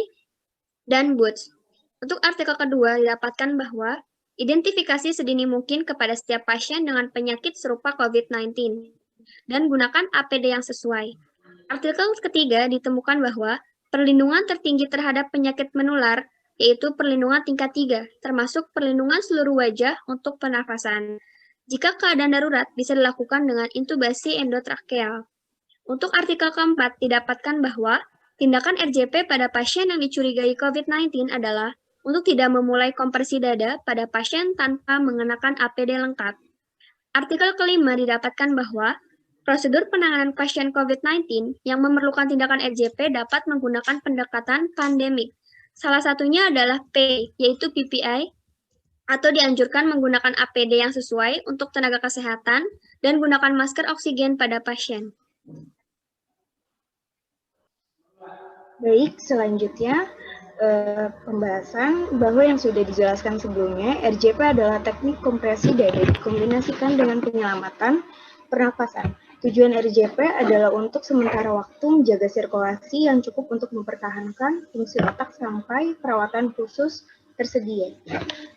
dan boots. Untuk artikel kedua didapatkan bahwa identifikasi sedini mungkin kepada setiap pasien dengan penyakit serupa COVID-19, dan gunakan APD yang sesuai. Artikel ketiga ditemukan bahwa perlindungan tertinggi terhadap penyakit menular, yaitu perlindungan tingkat 3, termasuk perlindungan seluruh wajah untuk pernafasan. Jika keadaan darurat bisa dilakukan dengan intubasi endotrakeal. Untuk artikel keempat didapatkan bahwa tindakan RJP pada pasien yang dicurigai COVID-19 adalah untuk tidak memulai kompresi dada pada pasien tanpa mengenakan APD lengkap. Artikel kelima didapatkan bahwa prosedur penanganan pasien COVID-19 yang memerlukan tindakan RJP dapat menggunakan pendekatan pandemik. Salah satunya adalah P, yaitu PPI, atau dianjurkan menggunakan APD yang sesuai untuk tenaga kesehatan dan gunakan masker oksigen pada pasien. Baik, selanjutnya pembahasan bahwa yang sudah dijelaskan sebelumnya, RJP adalah teknik kompresi dada dikombinasikan dengan penyelamatan pernapasan. Tujuan RJP adalah untuk sementara waktu menjaga sirkulasi yang cukup untuk mempertahankan fungsi otak sampai perawatan khusus tersedia.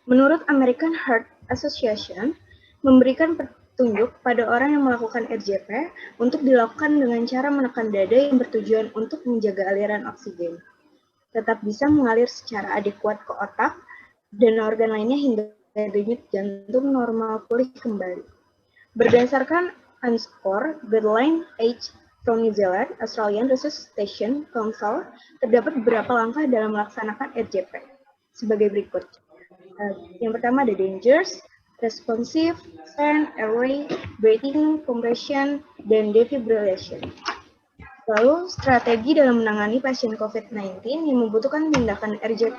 Menurut American Heart Association, memberikan tunjuk pada orang yang melakukan RJP untuk dilakukan dengan cara menekan dada yang bertujuan untuk menjaga aliran oksigen. Tetap bisa mengalir secara adekuat ke otak dan organ lainnya hingga denyut jantung normal pulih kembali. Berdasarkan UNSCORE Guideline H from New Zealand, Australian Resuscitation Council, terdapat beberapa langkah dalam melaksanakan RJP sebagai berikut. Yang pertama ada dangers, responsive, SAN, airway, breathing, compression, dan defibrillation. Lalu, strategi dalam menangani pasien COVID-19 yang membutuhkan tindakan RJP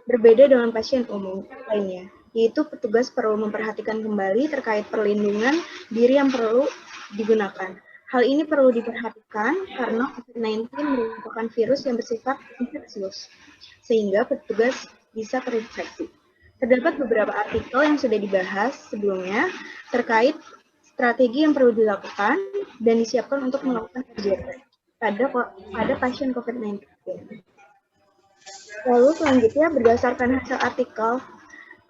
berbeda dengan pasien umum lainnya, yaitu petugas perlu memperhatikan kembali terkait perlindungan diri yang perlu digunakan. Hal ini perlu diperhatikan karena COVID-19 merupakan virus yang bersifat infeksius, sehingga petugas bisa terinfeksi. Terdapat beberapa artikel yang sudah dibahas sebelumnya terkait strategi yang perlu dilakukan dan disiapkan untuk melakukan RJP pada pasien COVID-19. Lalu selanjutnya, berdasarkan hasil artikel,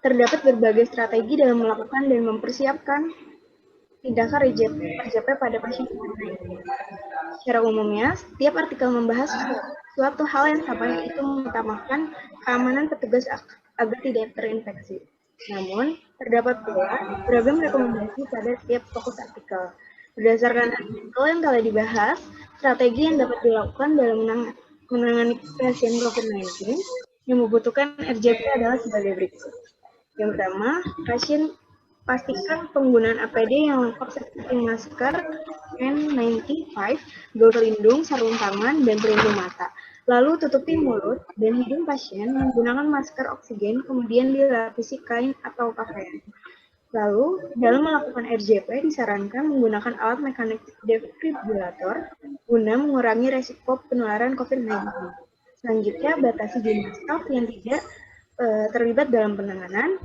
terdapat berbagai strategi dalam melakukan dan mempersiapkan tindakan RJP pada pasien COVID-19. Secara umumnya, setiap artikel membahas suatu hal yang sama, yaitu mengutamakan keamanan petugas agar tidak terinfeksi. Namun, terdapat pula beragam rekomendasi pada setiap fokus artikel. Berdasarkan artikel yang telah dibahas, strategi yang dapat dilakukan dalam menangani pasien COVID-19 yang membutuhkan RJP adalah sebagai berikut. Yang pertama, pastikan penggunaan APD yang lengkap seperti masker N95, gaun pelindung, sarung tangan, dan pelindung mata. Lalu tutupi mulut dan hidung pasien menggunakan masker oksigen, kemudian dilapisi kain atau pakaian. Lalu, dalam melakukan RJP disarankan menggunakan alat mekanik defibrilator guna mengurangi resiko penularan COVID-19. Selanjutnya, batasi jumlah staf yang tidak terlibat dalam penanganan.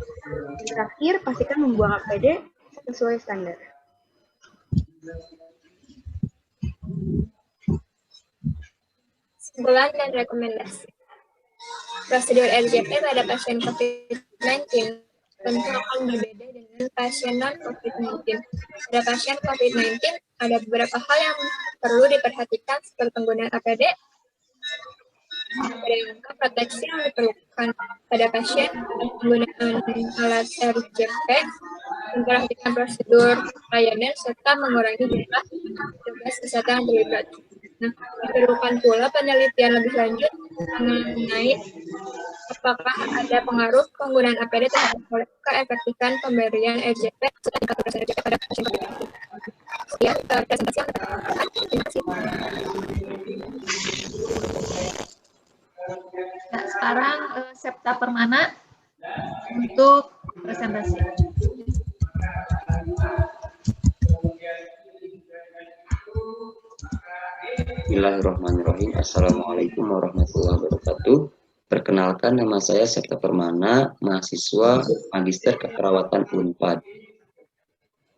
Terakhir, pastikan membuang APD sesuai standar. Kesimpulan dan rekomendasi. Prosedur RJP pada pasien COVID-19 tentu akan berbeda dengan pasien non-COVID-19. Pada pasien COVID-19, ada beberapa hal yang perlu diperhatikan seperti penggunaan APD, proteksi yang diperlukan pada pasien, penggunaan alat RJP, memperhatikan prosedur pelayanan, serta mengurangi jumlah petugas kesehatan yang terlibat. Nah, diperlukan pula penelitian lebih lanjut mengenai apakah ada pengaruh penggunaan APD terhadap keefektifan pemberian RJP serta tingkat RJP pada pasien COVID-19. Sekian presentasi yang terima kasih. Nah, sekarang Septa Permana untuk presentasi. Bismillahirrahmanirrahim. Assalamualaikum warahmatullahi wabarakatuh. Perkenalkan, nama saya Septa Permana, mahasiswa Magister Keperawatan Unpad.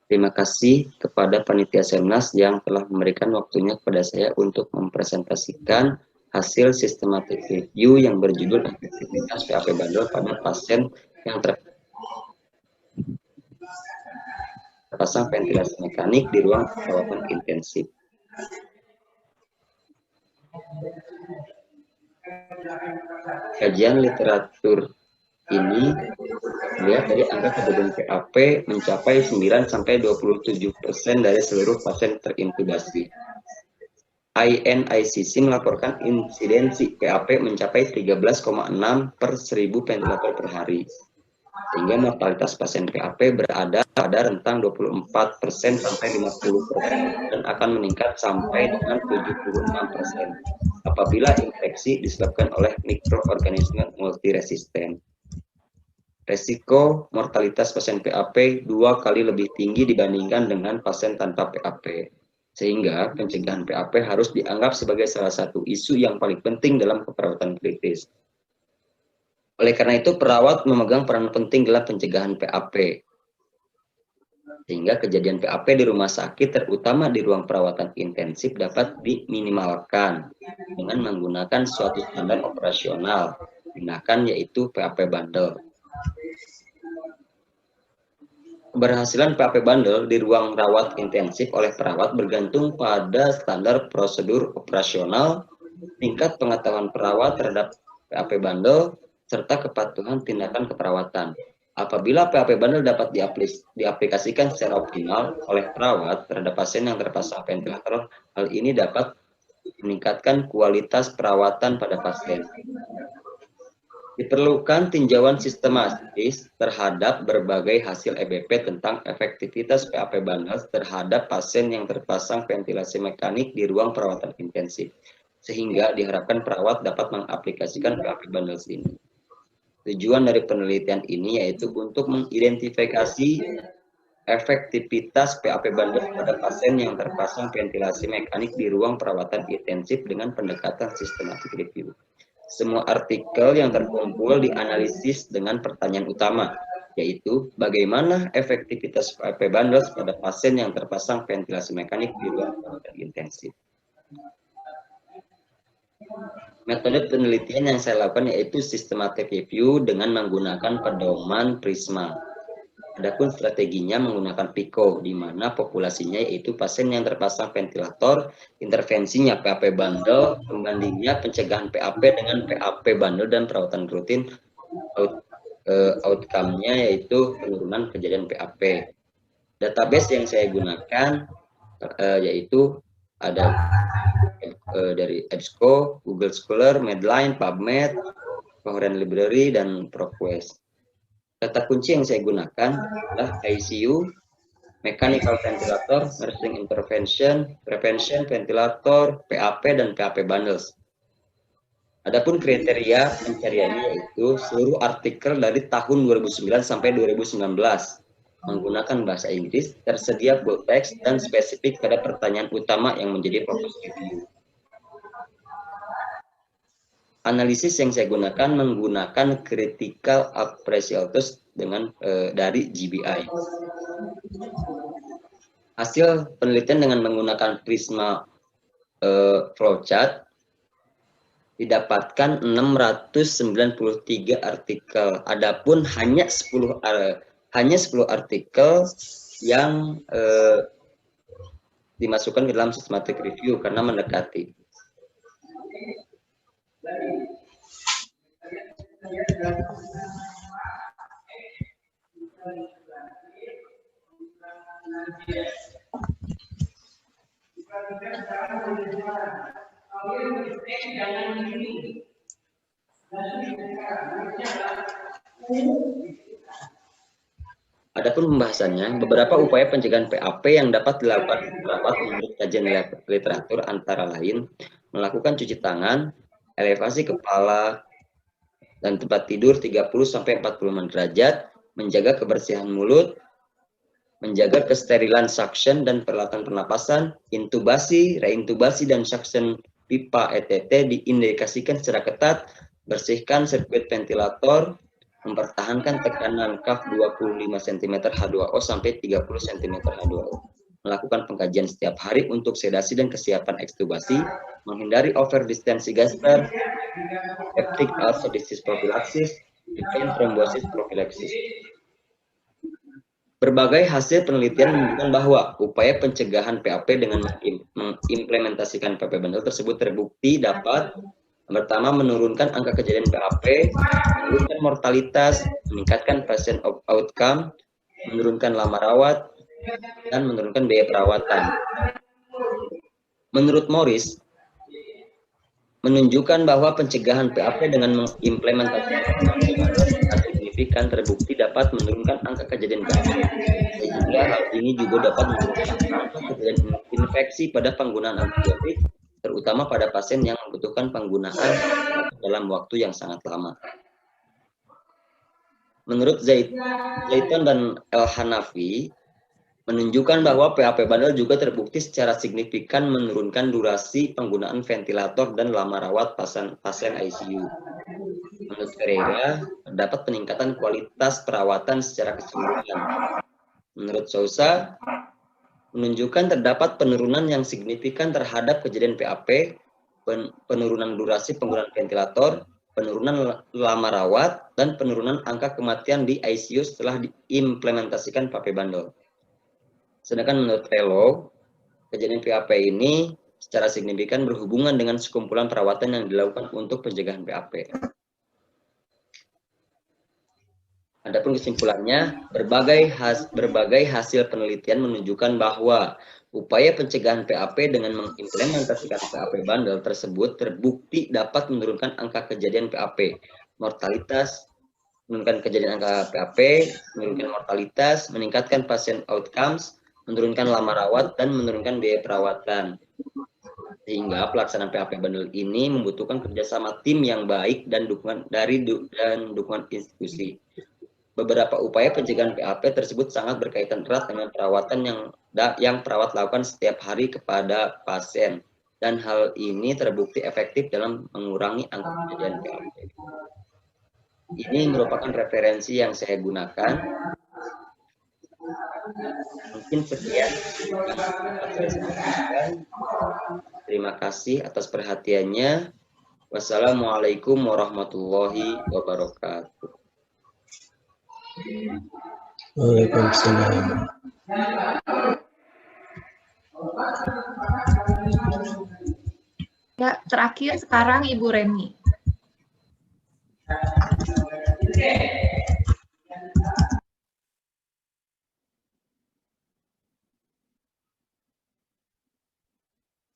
Terima kasih kepada panitia Semnas yang telah memberikan waktunya kepada saya untuk mempresentasikan hasil systematic review yang berjudul efektivitas PAP bandel pada pasien yang terpasang ventilasi mekanik di ruang perawatan intensif. Kajian literatur ini melihat dari angka kejadian PAP mencapai 9-27% dari seluruh pasien terintubasi. INICC melaporkan insidensi PAP mencapai 13,6 per 1000 ventilator per hari, sehingga mortalitas pasien PAP berada pada rentang 24% sampai 50% dan akan meningkat sampai dengan 76% apabila infeksi disebabkan oleh mikroorganisme multiresisten. Resiko mortalitas pasien PAP 2 kali lebih tinggi dibandingkan dengan pasien tanpa PAP, sehingga pencegahan PAP harus dianggap sebagai salah satu isu yang paling penting dalam keperawatan kritis. Oleh karena itu, perawat memegang peran penting dalam pencegahan PAP, sehingga kejadian PAP di rumah sakit, terutama di ruang perawatan intensif, dapat diminimalkan dengan menggunakan suatu standar operasional tindakan, yaitu PAP bandel. Keberhasilan PAP bundle di ruang rawat intensif oleh perawat bergantung pada standar prosedur operasional, tingkat pengetahuan perawat terhadap PAP bundle, serta kepatuhan tindakan keperawatan. Apabila PAP bundle dapat diaplikasikan secara optimal oleh perawat terhadap pasien yang terpasang ventilator, hal ini dapat meningkatkan kualitas perawatan pada pasien. Diperlukan tinjauan sistematis terhadap berbagai hasil EBP tentang efektivitas PAP bundle terhadap pasien yang terpasang ventilasi mekanik di ruang perawatan intensif, sehingga diharapkan perawat dapat mengaplikasikan PAP bundle ini. Tujuan dari penelitian ini yaitu untuk mengidentifikasi efektivitas PAP bundle pada pasien yang terpasang ventilasi mekanik di ruang perawatan intensif dengan pendekatan systematic review. Semua artikel yang terkumpul dianalisis dengan pertanyaan utama, yaitu bagaimana efektivitas PAP bundle pada pasien yang terpasang ventilasi mekanik di ruang perawatan intensif. Metode penelitian yang saya lakukan yaitu systematic review dengan menggunakan pedoman Prisma. Adapun strateginya menggunakan PICO, di mana populasinya yaitu pasien yang terpasang ventilator, intervensinya PAP bundle, pembandingnya pencegahan PAP dengan PAP bundle dan perawatan rutin, outcome-nya yaitu penurunan kejadian PAP. Database yang saya gunakan yaitu ada dari EBSCO, Google Scholar, Medline, PubMed, Coherent Library, dan ProQuest. Data kunci yang saya gunakan adalah ICU, mechanical ventilator, nursing intervention, prevention, ventilator, PAP, dan PAP bundles. Adapun kriteria pencariannya yaitu seluruh artikel dari tahun 2009 sampai 2019 menggunakan bahasa Inggris, tersedia full text, dan spesifik pada pertanyaan utama yang menjadi fokus review. Analisis yang saya gunakan menggunakan critical appraisal tools dengan dari GBI. Hasil penelitian dengan menggunakan Prisma flowchart didapatkan 693 artikel. Adapun hanya 10 artikel yang dimasukkan ke dalam systematic review karena mendekati. Adapun pembahasannya, beberapa upaya pencegahan PAP yang dapat dilakukan perawat menurut kajian literatur antara lain melakukan cuci tangan, elevasi kepala dan tempat tidur 30-45 derajat, menjaga kebersihan mulut, menjaga kesterilan suction dan peralatan pernapasan, intubasi, reintubasi, dan suction pipa ETT diindikasikan secara ketat, bersihkan sirkuit ventilator, mempertahankan tekanan cuff 25 cm H2O sampai 30 cm H2O, melakukan pengkajian setiap hari untuk sedasi dan kesiapan ekstubasi, menghindari overdistensi gaster, peptic ulcer disease prophylaxis, dan thrombosis prophylaxis. Berbagai hasil penelitian menunjukkan bahwa upaya pencegahan PAP dengan mengimplementasikan PAP bundle tersebut terbukti dapat pertama menurunkan angka kejadian PAP, menurunkan mortalitas, meningkatkan patient outcome, menurunkan lama rawat, dan menurunkan biaya perawatan. Menurut Morris, menunjukkan bahwa pencegahan PAP dengan mengimplementasikan PAP signifikan terbukti dapat menurunkan angka kejadian PAP, sehingga hal ini juga dapat menurunkan angka kejadian infeksi pada penggunaan antibiotik, terutama pada pasien yang membutuhkan penggunaan dalam waktu yang sangat lama. Menurut Zaiton dan El-Hanafi, menunjukkan bahwa PAP bundle juga terbukti secara signifikan menurunkan durasi penggunaan ventilator dan lama rawat pasien ICU. Menurut Ferreira, terdapat peningkatan kualitas perawatan secara keseluruhan. Menurut Sousa, menunjukkan terdapat penurunan yang signifikan terhadap kejadian PAP, penurunan durasi penggunaan ventilator, penurunan lama rawat, dan penurunan angka kematian di ICU setelah diimplementasikan PAP bundle. Sedangkan menurut Relo, kejadian PAP ini secara signifikan berhubungan dengan sekumpulan perawatan yang dilakukan untuk pencegahan PAP. Adapun kesimpulannya, berbagai hasil penelitian menunjukkan bahwa upaya pencegahan PAP dengan mengimplementasikan PAP bundle tersebut terbukti dapat menurunkan angka kejadian PAP, menurunkan kejadian angka PAP, menurunkan mortalitas, meningkatkan pasien outcomes, menurunkan lama rawat, dan menurunkan biaya perawatan. Sehingga pelaksanaan PAP bundle ini membutuhkan kerjasama tim yang baik dan dukungan institusi. Beberapa upaya pencegahan PAP tersebut sangat berkaitan erat dengan perawatan yang perawat lakukan setiap hari kepada pasien, dan hal ini terbukti efektif dalam mengurangi angka kejadian PAP. Ini merupakan referensi yang saya gunakan. Mungkin sekian yang saya sampaikan. Terima kasih atas perhatiannya. Wassalamualaikum warahmatullahi wabarakatuh. Waalaikumsalam. Ya, terakhir sekarang Ibu Reni.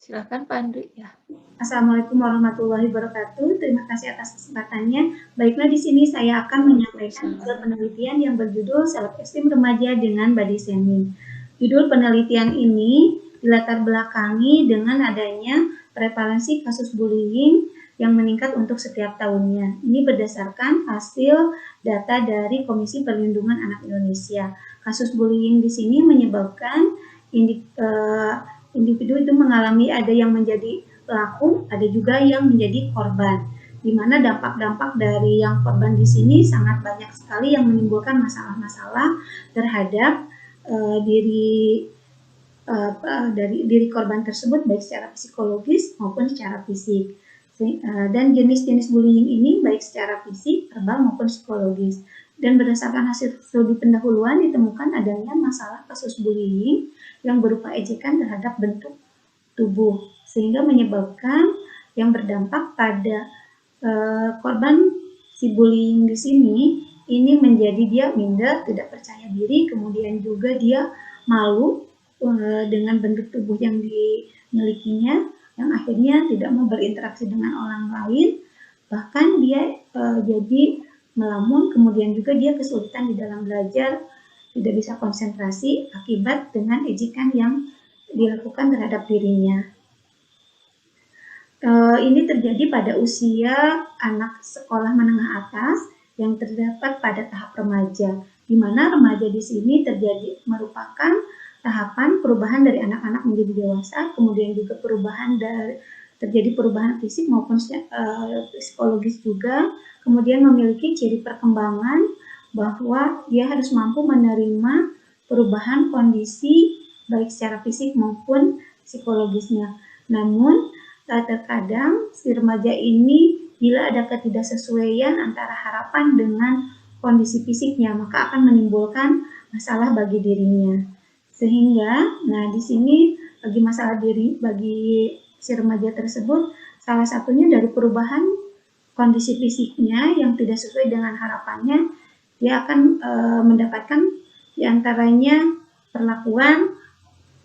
Silakan Pak Andri. Ya. Assalamualaikum warahmatullahi wabarakatuh. Terima kasih atas kesempatannya. Baiklah, di sini saya akan menyampaikan hasil penelitian yang berjudul Self-Esteem Remaja dengan Body Shaming. Judul penelitian ini dilatar belakangi dengan adanya prevalensi kasus bullying yang meningkat untuk setiap tahunnya. Ini berdasarkan hasil data dari Komisi Perlindungan Anak Indonesia. Kasus bullying di sini menyebabkan individu itu mengalami, ada yang menjadi pelaku, ada juga yang menjadi korban. Di mana dampak-dampak dari yang korban di sini sangat banyak sekali yang menimbulkan masalah-masalah terhadap diri korban tersebut, baik secara psikologis maupun secara fisik. Dan jenis-jenis bullying ini baik secara fisik, verbal maupun psikologis. Dan berdasarkan hasil studi pendahuluan ditemukan adanya masalah kasus bullying yang berupa ejekan terhadap bentuk tubuh, sehingga menyebabkan yang berdampak pada korban si bullying di sini ini menjadi dia minder, tidak percaya diri, kemudian juga dia malu dengan bentuk tubuh yang dimilikinya, yang akhirnya tidak mau berinteraksi dengan orang lain, bahkan dia jadi melamun, kemudian juga dia kesulitan di dalam belajar, tidak bisa konsentrasi akibat dengan ejekan yang dilakukan terhadap dirinya. Ini terjadi pada usia anak sekolah menengah atas yang terdapat pada tahap remaja, di mana remaja di sini merupakan tahapan perubahan dari anak-anak menjadi dewasa, kemudian juga terjadi perubahan fisik maupun psikologis juga, kemudian memiliki ciri perkembangan bahwa dia harus mampu menerima perubahan kondisi baik secara fisik maupun psikologisnya. Namun terkadang si remaja ini bila ada ketidaksesuaian antara harapan dengan kondisi fisiknya, maka akan menimbulkan masalah bagi dirinya. Sehingga, di sini bagi si remaja tersebut, salah satunya dari perubahan kondisi fisiknya yang tidak sesuai dengan harapannya, dia akan mendapatkan diantaranya perlakuan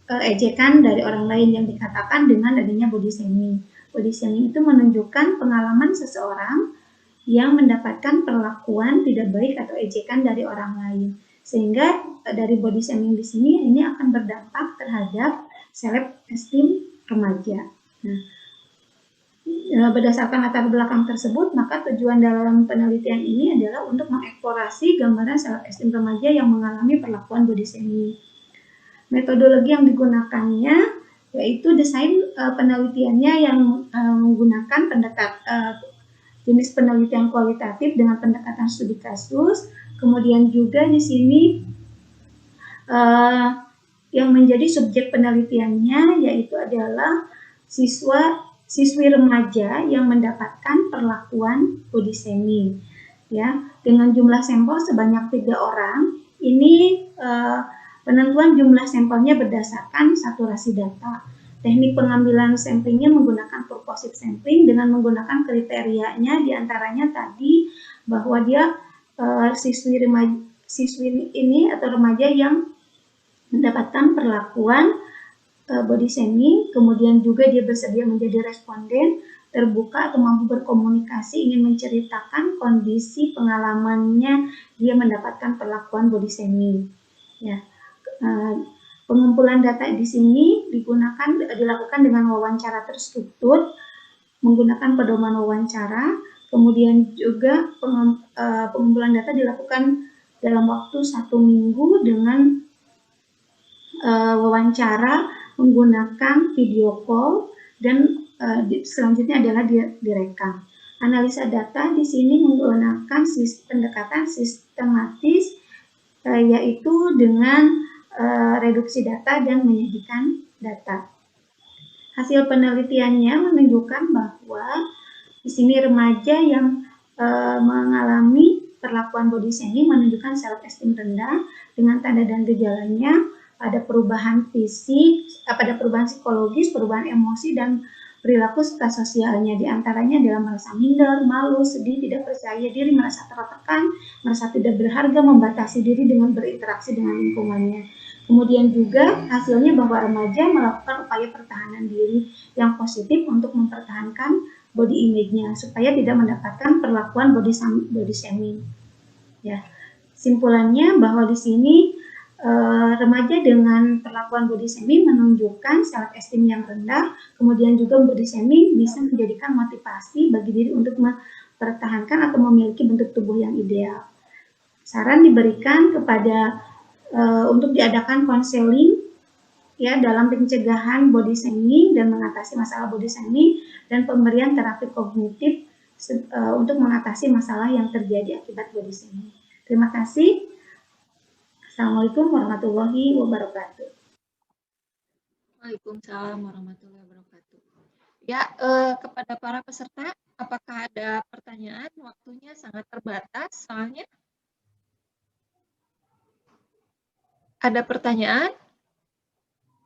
ejekan dari orang lain yang dikatakan dengan adanya body shaming. Body shaming itu menunjukkan pengalaman seseorang yang mendapatkan perlakuan tidak baik atau ejekan dari orang lain. Sehingga dari body shaming di sini ini akan berdampak terhadap self-esteem remaja. Berdasarkan latar belakang tersebut, maka tujuan dalam penelitian ini adalah untuk mengeksplorasi gambaran self-esteem remaja yang mengalami perlakuan body shaming. Metodologi yang digunakannya yaitu desain penelitiannya yang menggunakan jenis penelitian kualitatif dengan pendekatan studi kasus. Kemudian juga di sini yang menjadi subjek penelitiannya yaitu adalah siswa siswi remaja yang mendapatkan perlakuan body shaming. Ya, dengan jumlah sampel sebanyak 3 orang, ini penentuan jumlah sampelnya berdasarkan saturasi data. Teknik pengambilan samplingnya menggunakan purposive sampling dengan menggunakan kriterianya diantaranya tadi bahwa dia siswi ini atau remaja yang mendapatkan perlakuan body shaming, kemudian juga dia bersedia menjadi responden, terbuka atau mampu berkomunikasi, ingin menceritakan kondisi pengalamannya dia mendapatkan perlakuan body shaming. Ya. Pengumpulan data di sini dilakukan dengan wawancara terstruktur, menggunakan pedoman wawancara, kemudian juga pengumpulan data dilakukan dalam waktu 1 minggu dengan wawancara menggunakan video call dan selanjutnya adalah direkam. Analisa data di sini menggunakan pendekatan sistematis, yaitu dengan reduksi data dan menyajikan data. Hasil penelitiannya menunjukkan bahwa di sini remaja yang mengalami perlakuan body shaming menunjukkan self esteem rendah dengan tanda dan gejalanya pada perubahan fisik, pada perubahan psikologis, perubahan emosi dan perilaku sosialnya, diantaranya adalah merasa minder, malu, sedih, tidak percaya diri, merasa tertekan, merasa tidak berharga, membatasi diri dengan berinteraksi dengan lingkungannya. Kemudian juga hasilnya bahwa remaja melakukan upaya pertahanan diri yang positif untuk mempertahankan body image-nya supaya tidak mendapatkan perlakuan body shaming. Ya, simpulannya bahwa di sini remaja dengan perlakuan body shaming menunjukkan self esteem yang rendah, kemudian juga body shaming bisa menjadikan motivasi bagi diri untuk mempertahankan atau memiliki bentuk tubuh yang ideal. Saran diberikan kepada untuk diadakan konseling ya dalam pencegahan body shaming dan mengatasi masalah body shaming dan pemberian terapi kognitif untuk mengatasi masalah yang terjadi akibat body shaming. Terima kasih. Assalamualaikum warahmatullahi wabarakatuh. Waalaikumsalam warahmatullahi wabarakatuh. Ya, kepada para peserta, apakah ada pertanyaan? Waktunya sangat terbatas, soalnya. Ada pertanyaan?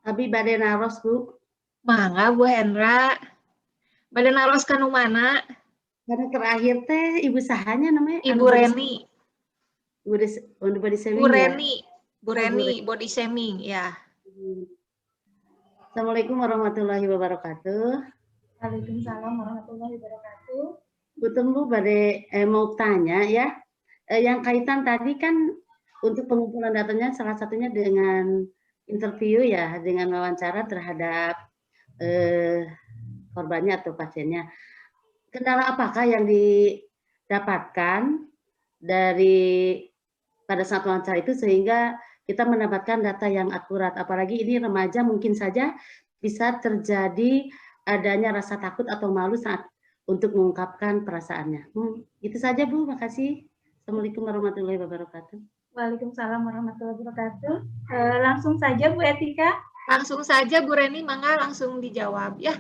Abi bade naros, Bu. Mangga, Bu Hendra. Bade naros kanu mana? Karena terakhir teh ibu sahanya namanya Ibu Reni. Body shaming. Bu Reni, body shaming, ya. Assalamualaikum warahmatullahi wabarakatuh. Waalaikumsalam warahmatullahi wabarakatuh. Bu Tunggu bade mau tanya ya, yang kaitan tadi kan untuk pengumpulan datanya salah satunya dengan interview ya, dengan wawancara terhadap korbannya atau pasiennya. Kendala apakah yang didapatkan dari pada saat wawancara itu sehingga kita mendapatkan data yang akurat? Apalagi ini remaja mungkin saja bisa terjadi adanya rasa takut atau malu saat untuk mengungkapkan perasaannya. Itu saja Bu, makasih. Assalamualaikum warahmatullahi wabarakatuh. Waalaikumsalam warahmatullahi wabarakatuh. Langsung saja Bu Etika. Langsung saja Bu Reni, mangga langsung dijawab ya.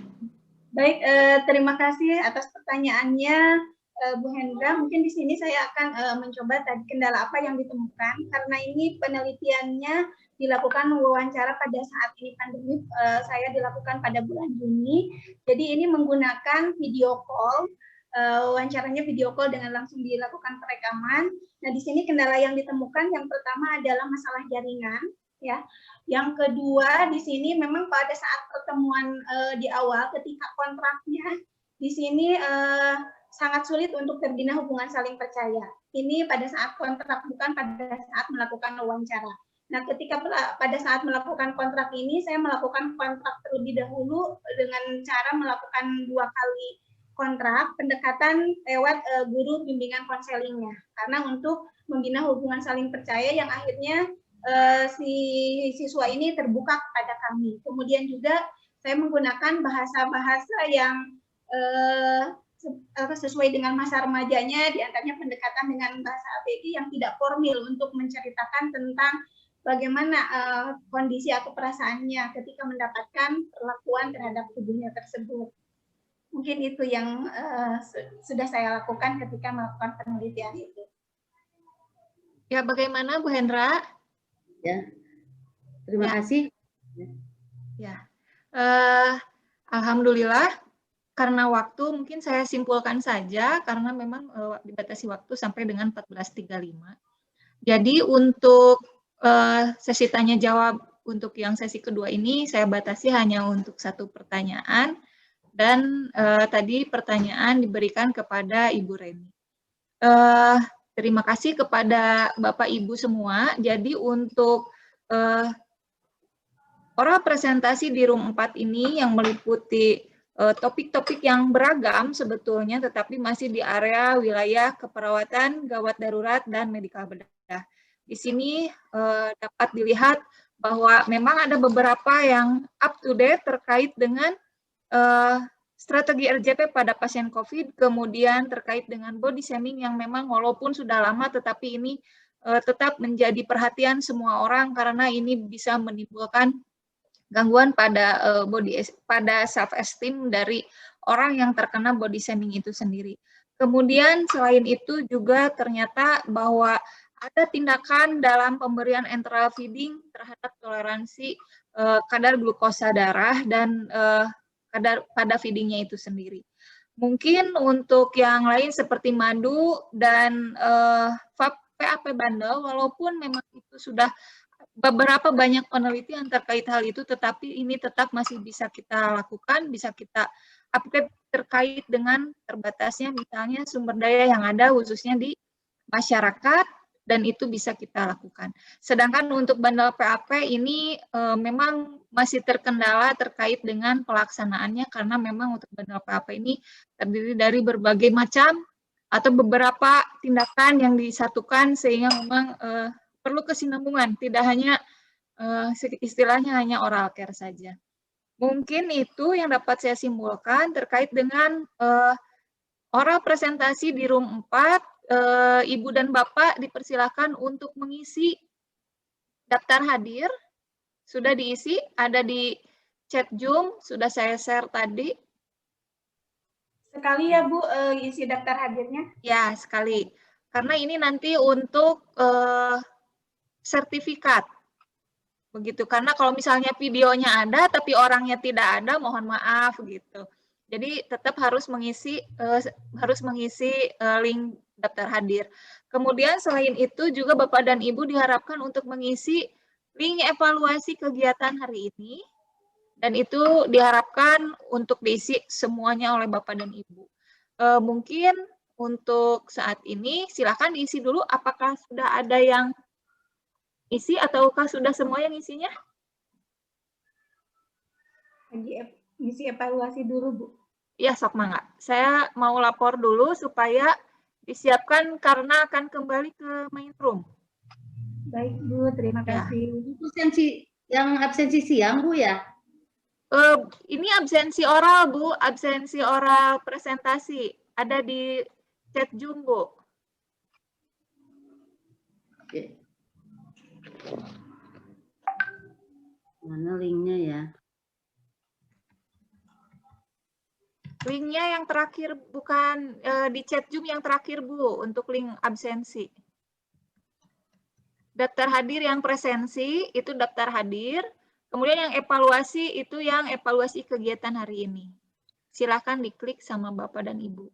Baik, terima kasih atas pertanyaannya Bu Hendra. Mungkin di sini saya akan mencoba tadi kendala apa yang ditemukan karena ini penelitiannya dilakukan wawancara pada saat ini pandemi, saya dilakukan pada bulan Juni. Jadi ini menggunakan video call. Wawancaranya video call dengan langsung dilakukan perekaman. Nah, di sini kendala yang ditemukan yang pertama adalah masalah jaringan, ya. Yang kedua di sini memang pada saat pertemuan di awal ketika kontraknya di sini sangat sulit untuk terbina hubungan saling percaya. Ini pada saat kontrak, bukan pada saat melakukan wawancara. Nah, ketika pada saat melakukan kontrak ini saya melakukan kontrak terlebih dahulu dengan cara melakukan 2 kali kontrak pendekatan lewat guru bimbingan konselingnya karena untuk membina hubungan saling percaya yang akhirnya si siswa ini terbuka kepada kami. Kemudian juga saya menggunakan bahasa-bahasa yang sesuai dengan masa remajanya, diantaranya pendekatan dengan bahasa ABG yang tidak formal untuk menceritakan tentang bagaimana kondisi atau perasaannya ketika mendapatkan perlakuan terhadap tubuhnya tersebut. Mungkin itu yang sudah saya lakukan ketika melakukan penelitian itu. Ya, bagaimana Bu Hendra? Ya, terima kasih. Ya, alhamdulillah. Karena waktu mungkin saya simpulkan saja karena memang dibatasi waktu sampai dengan 14.35. Jadi untuk sesi tanya jawab untuk yang sesi kedua ini saya batasi hanya untuk 1 pertanyaan dan tadi pertanyaan diberikan kepada Ibu Reni. Terima kasih kepada Bapak Ibu semua. Jadi untuk oral presentasi di room 4 ini yang meliputi topik-topik yang beragam sebetulnya, tetapi masih di area wilayah keperawatan, gawat darurat, dan medikal bedah. Di sini dapat dilihat bahwa memang ada beberapa yang up to date terkait dengan strategi RJP pada pasien COVID, kemudian terkait dengan body shaming yang memang walaupun sudah lama, tetapi ini tetap menjadi perhatian semua orang karena ini bisa menimbulkan gangguan pada pada self esteem dari orang yang terkena body shaming itu sendiri. Kemudian selain itu juga ternyata bahwa ada tindakan dalam pemberian enteral feeding terhadap toleransi kadar glukosa darah dan kadar pada feedingnya itu sendiri. Mungkin untuk yang lain seperti madu dan PAP bundle, walaupun memang itu sudah beberapa banyak penelitian terkait hal itu, tetapi ini tetap masih bisa kita lakukan, bisa kita upgrade terkait dengan terbatasnya misalnya sumber daya yang ada khususnya di masyarakat, dan itu bisa kita lakukan. Sedangkan untuk bundle PAP ini memang masih terkendala terkait dengan pelaksanaannya karena memang untuk bundle PAP ini terdiri dari berbagai macam atau beberapa tindakan yang disatukan sehingga memang perlu kesinambungan, tidak hanya istilahnya hanya oral care saja. Mungkin itu yang dapat saya simpulkan terkait dengan oral presentasi di room 4. Ibu dan Bapak dipersilakan untuk mengisi daftar hadir. Sudah diisi, ada di chat Zoom, sudah saya share tadi. Sekali ya Bu, isi daftar hadirnya? Ya, sekali. Karena ini nanti untuk sertifikat. Begitu, karena kalau misalnya videonya ada tapi orangnya tidak ada, mohon maaf gitu. Jadi tetap harus mengisi link daftar hadir. Kemudian selain itu juga Bapak dan Ibu diharapkan untuk mengisi link evaluasi kegiatan hari ini, dan itu diharapkan untuk diisi semuanya oleh Bapak dan Ibu. Mungkin untuk saat ini silakan diisi dulu apakah sudah ada yang isi ataukah sudah semua yang isinya? Isi evaluasi dulu, Bu. Ya, sok mangga. Saya mau lapor dulu supaya disiapkan karena akan kembali ke main room. Baik, Bu. Terima kasih. Yang absensi siang, Bu, ya? Ini absensi oral, Bu. Absensi oral presentasi. Ada di chat Zoom, Bu. Oke. Mana linknya ya? Linknya yang terakhir, bukan di chat Zoom yang terakhir, Bu, untuk link absensi. Daftar hadir yang presensi, itu daftar hadir. Kemudian yang evaluasi, itu yang evaluasi kegiatan hari ini. Silakan diklik sama Bapak dan Ibu.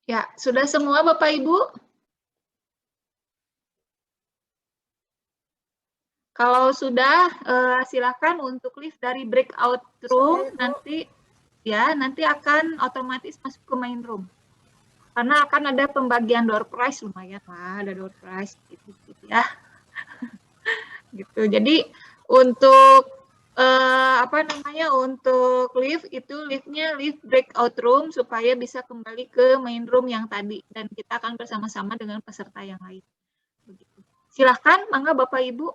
Ya, sudah semua Bapak Ibu? Kalau sudah, silakan untuk lift dari breakout room nanti akan otomatis masuk ke main room. Karena akan ada pembagian door prize, lumayan lah, ada door prize gitu ya. Gitu. Jadi untuk untuk lift itu liftnya lift breakout room supaya bisa kembali ke main room yang tadi dan kita akan bersama-sama dengan peserta yang lain. Begitu. Silahkan, mangga Bapak Ibu.